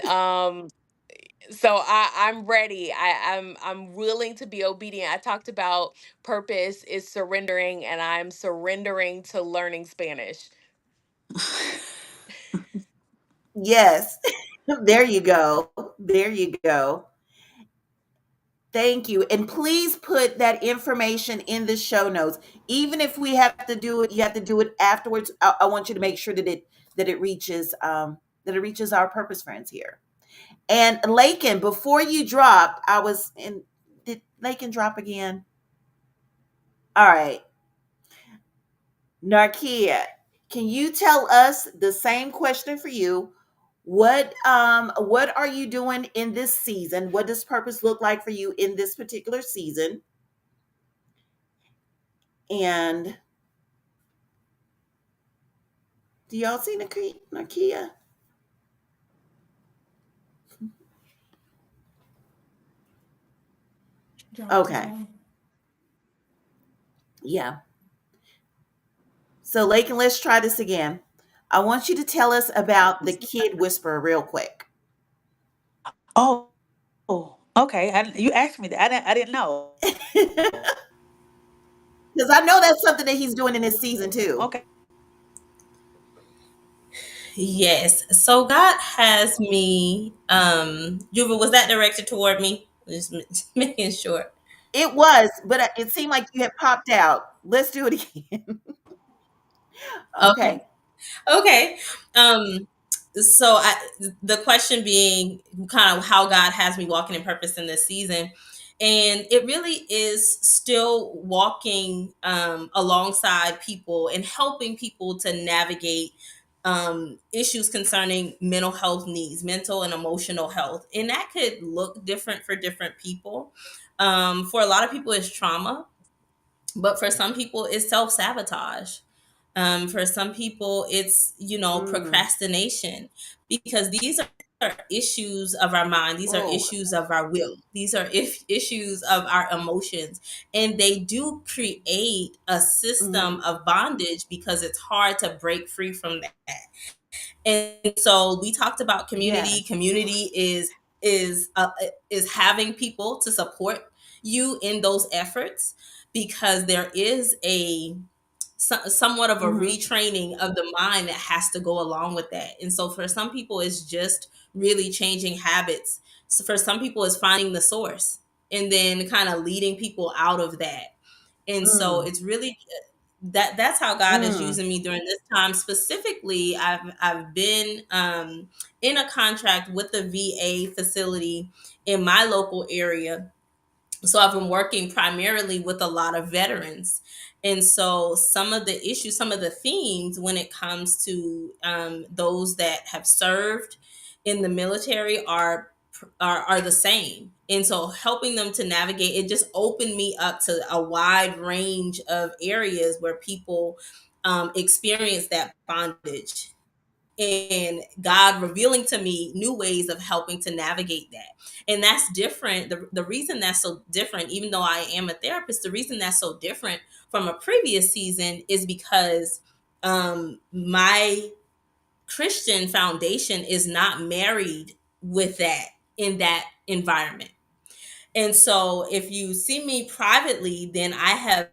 so I'm ready. I'm willing to be obedient. I talked about purpose is surrendering, and I'm surrendering to learning Spanish. Yes. There you go. There you go. Thank you. And please put that information in the show notes. Even if we have to do it, you have to do it afterwards. I want you to make sure that it reaches our purpose friends here. And Lakin, before you dropped, I was in. Did Lakin drop again? All right, Narkeya, can you tell us the same question for you? What are you doing in this season? What does purpose look like for you in this particular season? And do y'all see Narkeya? Dropped as Okay, well. yeah. So Lakin, let's try this again. I want you to tell us about the kid whisperer real quick. Oh, okay. You asked me that. I didn't know. Because I know that's something that he's doing in this season too. Okay. Yes. So God has me, Juva, was that directed toward me? Just making sure. It was, but it seemed like you had popped out. Let's do it again. Okay. Okay. Okay. Um, so the question being kind of how God has me walking in purpose in this season. And it really is still walking alongside people and helping people to navigate issues concerning mental health needs, mental and emotional health. And that could look different for different people. For a lot of people, it's trauma, but for some people, it's self sabotage. For some people, it's, Mm. procrastination, because these are issues of our mind. These are Oh. issues of our will. These are issues of our emotions. And they do create a Mm-hmm. system of bondage because it's hard to break free from that. And so we talked about community. Yes. Community is having people to support you in those efforts, because there is somewhat of a Mm-hmm. retraining of the mind that has to go along with that. And so for some people, it's just really changing habits. So for some people, it's finding the source and then kind of leading people out of that. And so Mm. it's really that's how God is Mm. using me during this time. Specifically, I've been in a contract with the VA facility in my local area, so I've been working primarily with a lot of veterans. And so some of the issues, some of the themes when it comes to those that have served in the military are the same. And so helping them to navigate it just opened me up to a wide range of areas where people experience that bondage, and God revealing to me new ways of helping to navigate that. And that's different. The reason that's so different, even though I am a therapist, the reason that's so different from a previous season is because my Christian foundation is not married with that in that environment. And so if you see me privately, then I have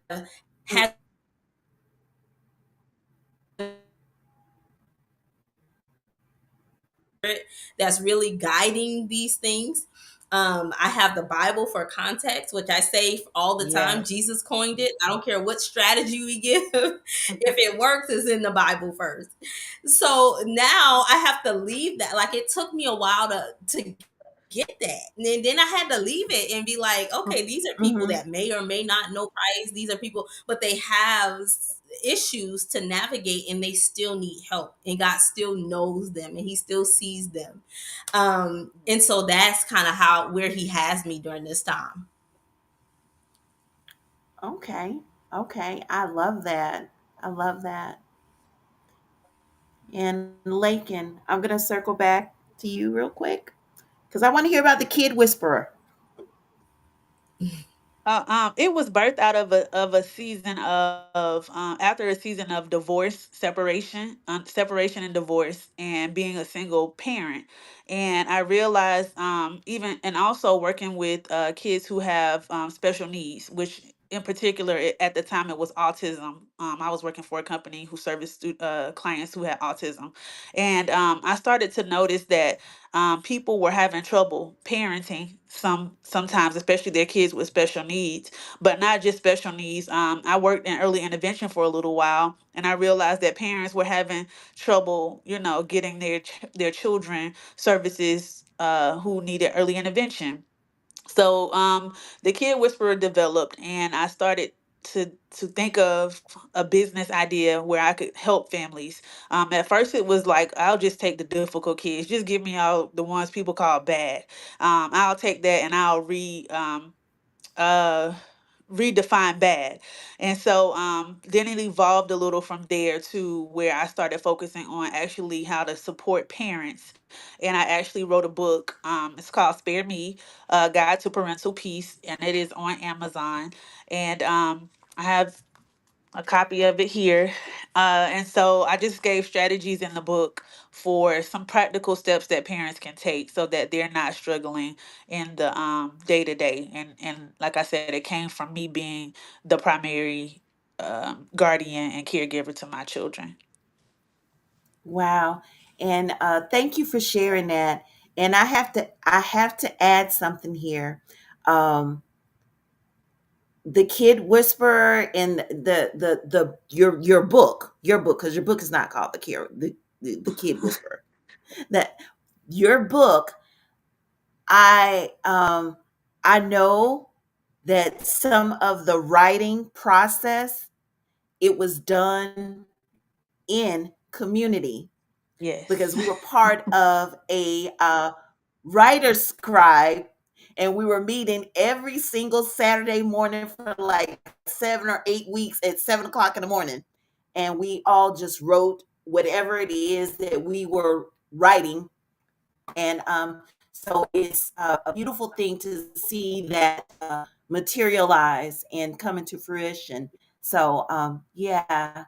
had that's really guiding these things. I have the Bible for context, which I say all the time. Yes. Jesus coined it. I don't care what strategy we give. If it works, it's in the Bible first. So now I have to leave that. Like, it took me a while to get that. And then I had to leave it and be like, okay, these are people Mm-hmm. that may or may not know Christ. These are people, but they have issues to navigate, and they still need help, and God still knows them, and he still sees them. And so that's kind of how where he has me during this time. Okay. Okay. I love that. I love that. And Lakin, I'm gonna circle back to you real quick because I want to hear about the kid whisperer. It was birthed out of a season of after a season of divorce, separation and divorce, and being a single parent. And I realized, even and also working with kids who have special needs, which in particular at the time it was autism. I was working for a company who serviced clients who had autism, and I started to notice that people were having trouble parenting sometimes, especially their kids with special needs, but not just special needs. I worked in early intervention for a little while, and I realized that parents were having trouble, getting their children services who needed early intervention. So the Kid Whisperer developed, and I started to think of a business idea where I could help families. At first, it was like, I'll just take the difficult kids, just give me all the ones people call bad. I'll take that and I'll uh redefine bad. And so then it evolved a little from there to where I started focusing on actually how to support parents. And I actually wrote a book. It's called Spare Me, Guide to Parental Peace, and it is on Amazon. And I have a copy of it here. And so I just gave strategies in the book for some practical steps that parents can take so that they're not struggling in the day to day. And like I said, it came from me being the primary guardian and caregiver to my children. Wow. And thank you for sharing that. And I have to add something here. Um, the kid whisperer in the your book, because your book is not called the kid whisperer. that your book, I I know that some of the writing process, it was done in community Yes. because we were part of a writer's scribe, and we were meeting every single Saturday morning for like 7 or 8 weeks at 7 o'clock in the morning. And we all just wrote whatever it is that we were writing. And so it's a beautiful thing to see that materialize and come into fruition. So, yeah.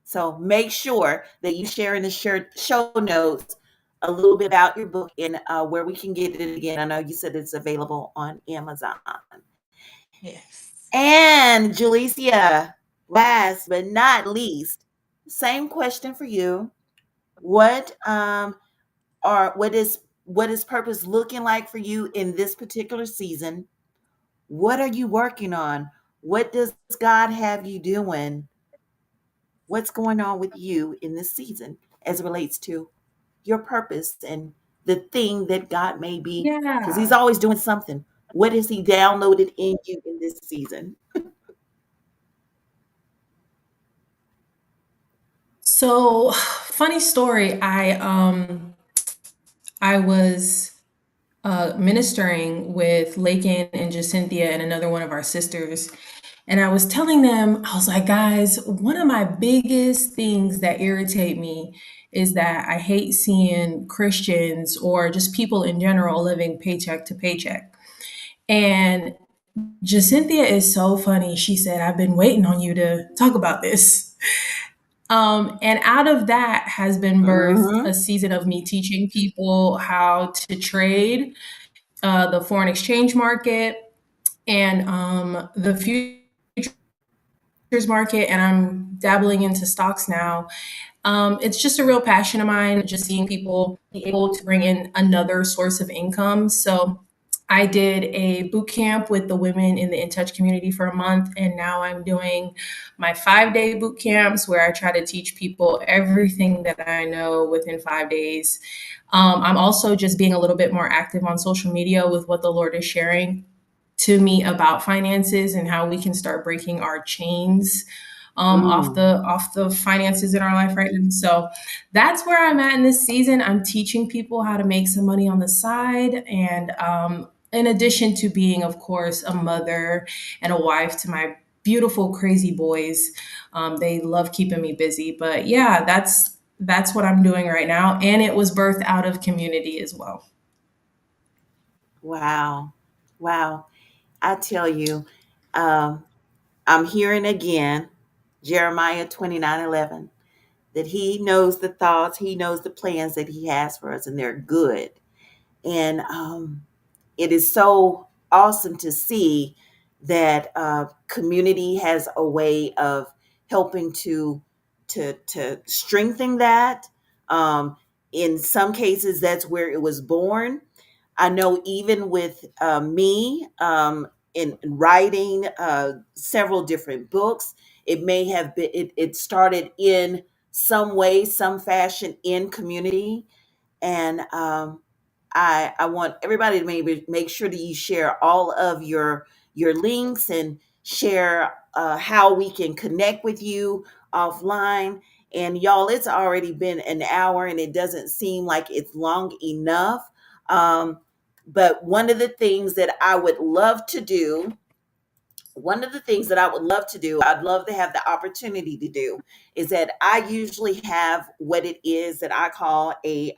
So make sure that you share in the show notes a little bit about your book and where we can get it again. I know you said it's available on Amazon. Yes. And Julicia, last but not least, same question for you. What or what is purpose looking like for you in this particular season? What are you working on? What does God have you doing? What's going on with you in this season as it relates to your purpose and the thing that God may be, because He's Yeah. always doing something. What has He downloaded in you in this season? So, funny story. I was ministering with Lakin and JaCynthia and another one of our sisters. And I was telling them, I was like, guys, one of my biggest things that irritate me is that I hate seeing Christians or just people in general living paycheck to paycheck. And JaCynthia is so funny. She said, I've been waiting on you to talk about this. And out of that has been birthed a Mm-hmm. season of me teaching people how to trade the foreign exchange market and the futures market, and I'm dabbling into stocks now. It's just a real passion of mine, just seeing people be able to bring in another source of income. So I did a boot camp with the women in the InTouch community for a month, and now I'm doing my 5 day boot camps where I try to teach people everything that I know within 5 days. I'm also just being a little bit more active on social media with what the Lord is sharing to me about finances and how we can start breaking our chains Mm. off the finances in our life right now. So that's where I'm at in this season. I'm teaching people how to make some money on the side, and in addition to being, of course, a mother and a wife to my beautiful, crazy boys. They love keeping me busy. But yeah, that's what I'm doing right now, and it was birthed out of community as well. Wow. Wow. I tell you, um, I'm hearing again Jeremiah 29:11 that He knows the thoughts, He knows the plans that He has for us, and they're good. And it is so awesome to see that community has a way of helping to strengthen that. Um, in some cases, that's where it was born. I know even with me in writing several different books, it may have been it started in some way, some fashion in community, and I want everybody to maybe make sure that you share all of your links and share how we can connect with you offline. And y'all, it's already been an hour, and it doesn't seem like it's long enough. Um, but one of the things that I would love to do, I'd love to have the opportunity to do, is that I usually have what it is that I call a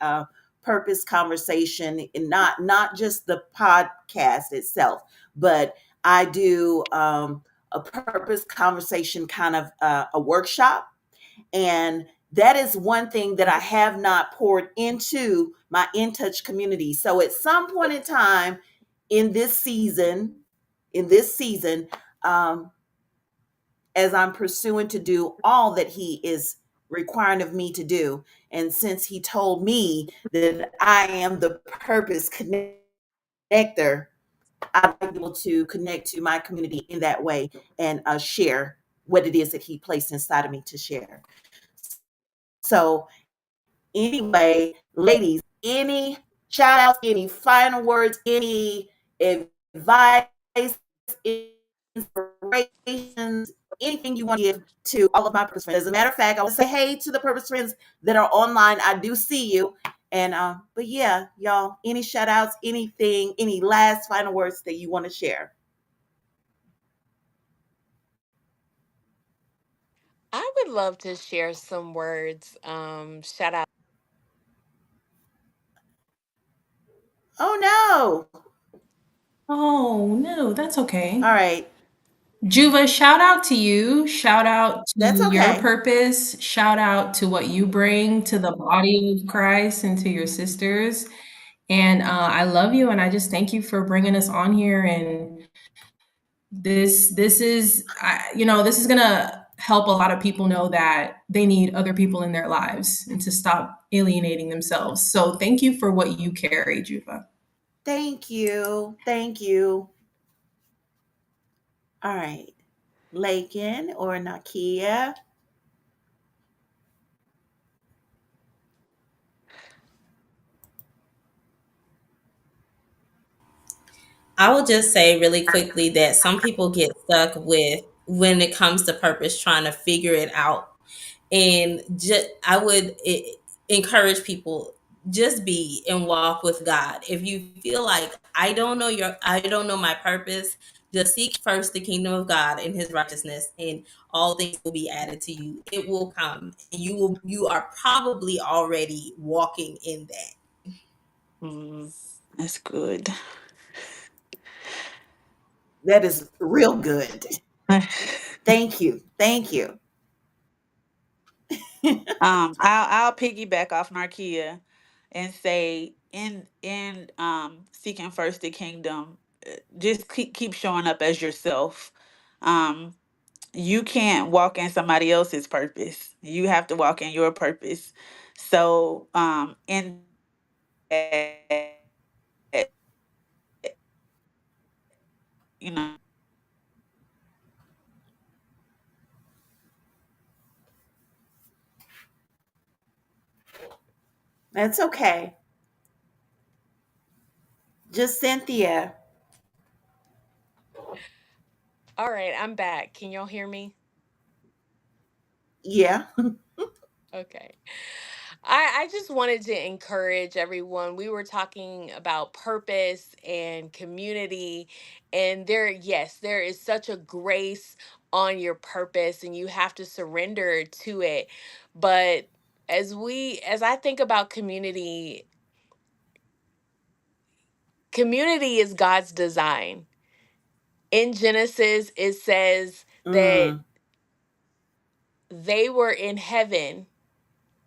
purpose conversation, and not just the podcast itself, but I do a purpose conversation kind of a workshop, and that is one thing that I have not poured into my InTouch community. So at some point in time in this season, in this season, um, as I'm pursuing to do all that He is requiring of me to do. And since He told me that I am the purpose connector, I'm able to connect to my community in that way and share what it is that He placed inside of me to share. So, anyway, ladies, any shout outs, any final words, any advice, inspirations, anything you want to give to all of my purpose friends. As a matter of fact, I want to say hey to the purpose friends that are online. I do see you. And but yeah, y'all, any shout outs, anything, any last final words that you want to share? I would love to share some words. Shout out. Oh no. Oh, no, that's okay. All right. Juva, shout out to you. Shout out to That's your okay. purpose. Shout out to what you bring to the body of Christ and to your sisters. And I love you, and I just thank you for bringing us on here. And this is, this is gonna help a lot of people know that they need other people in their lives and to stop alienating themselves. So thank you for what you carry, Juva. Thank you. Thank you. All right. Lakin or Nakia. I will just say really quickly that some people get stuck with when it comes to purpose, trying to figure it out. And just, I would encourage people, just be and walk with God. If you feel like I don't know my purpose, just seek first the kingdom of God and his righteousness, and all things will be added to you. It will come, and you are probably already walking in that. Mm, that's good. That is real good. Thank you. Thank you. I'll piggyback off Narkeya and say in seeking first the kingdom, just keep showing up as yourself. Um, you can't walk in somebody else's purpose. You have to walk in your purpose. So in that, you know, That's okay. Just Cynthia. All right, I'm back. Can y'all hear me? Yeah. Okay. I just wanted to encourage everyone. We were talking about purpose and community, and yes, there is such a grace on your purpose, and you have to surrender to it. But as I think about community, community is God's design. In Genesis, it says that Mm, they were in heaven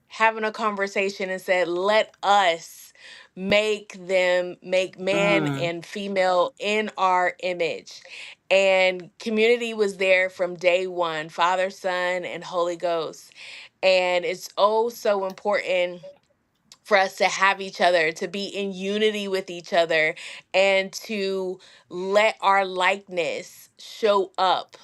having a conversation and said, let us make man mm. and female in our image. And community was there from day one, Father, Son, and Holy Ghost. And it's oh so important for us to have each other, to be in unity with each other, and to let our likeness show up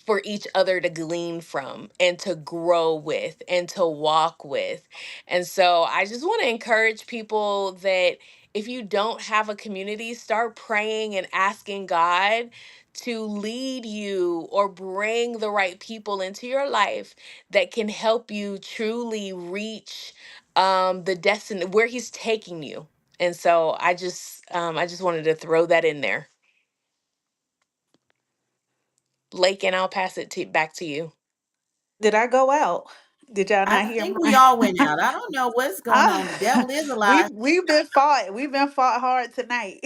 for each other to glean from and to grow with and to walk with. And so I just want to encourage people that if you don't have a community, start praying and asking God to lead you or bring the right people into your life that can help you truly reach the destiny where he's taking you. And so I just wanted to throw that in there. Lake, and I'll pass it back to you. did I go out? Did y'all I not hear think we me? all went out. I don't know what's going on. The Ah, devil is a lie. we've been fought hard tonight.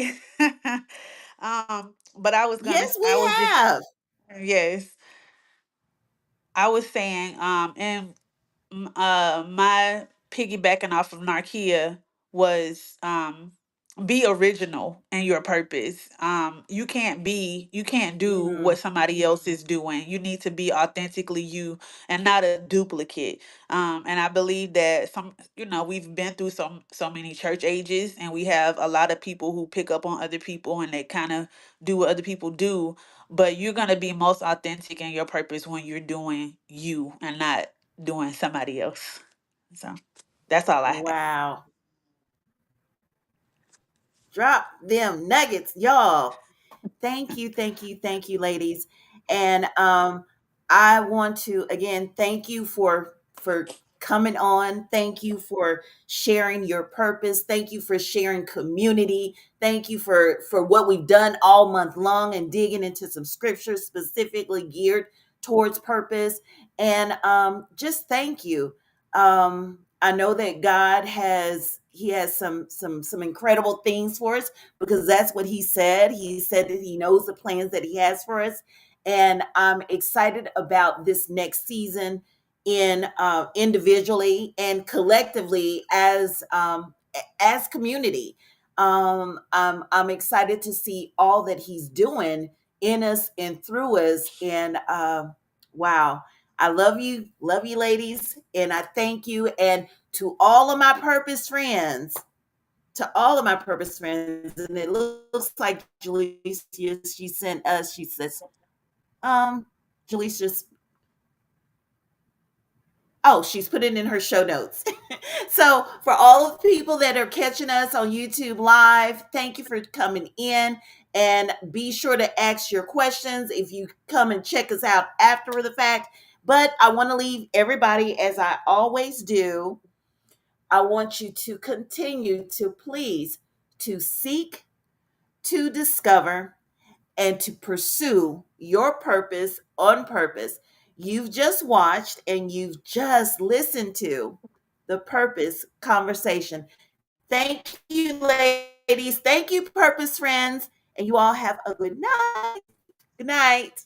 But Yes, we I was just have. yes, I was saying and my piggybacking off of Narkeya was be original in your purpose. You can't do Mm, what somebody else is doing. You need to be authentically you and not a duplicate. And I believe that we've been through so many church ages, and we have a lot of people who pick up on other people and they kind of do what other people do. But you're gonna be most authentic in your purpose when you're doing you and not doing somebody else. So that's all I have. wow. Drop them nuggets, y'all. Thank you, ladies. And I want to again thank you for coming on. Thank you for sharing your purpose. Thank you for sharing community. Thank you for what we've done all month long and digging into some scriptures specifically geared towards purpose. And just thank you. I know that God has He has some incredible things for us because that's what He said. He said that He knows the plans that He has for us, and I'm excited about this next season in individually and collectively as community. I'm excited to see all that He's doing in us and through us, and wow. I love you, ladies, and I thank you. And to all of my purpose friends, and it looks like Julicia, she sent us, she says, Julicia, oh, she's put it in her show notes. So for all of the people that are catching us on YouTube Live, thank you for coming in. And be sure to ask your questions if you come and check us out after the fact. But I want to leave everybody, as I always do, I want you to continue to please to seek, to discover, and to pursue your purpose on purpose. You've just watched and you've just listened to the Purpose Conversation. Thank you, ladies. Thank you, Purpose friends. And you all have a good night. Good night.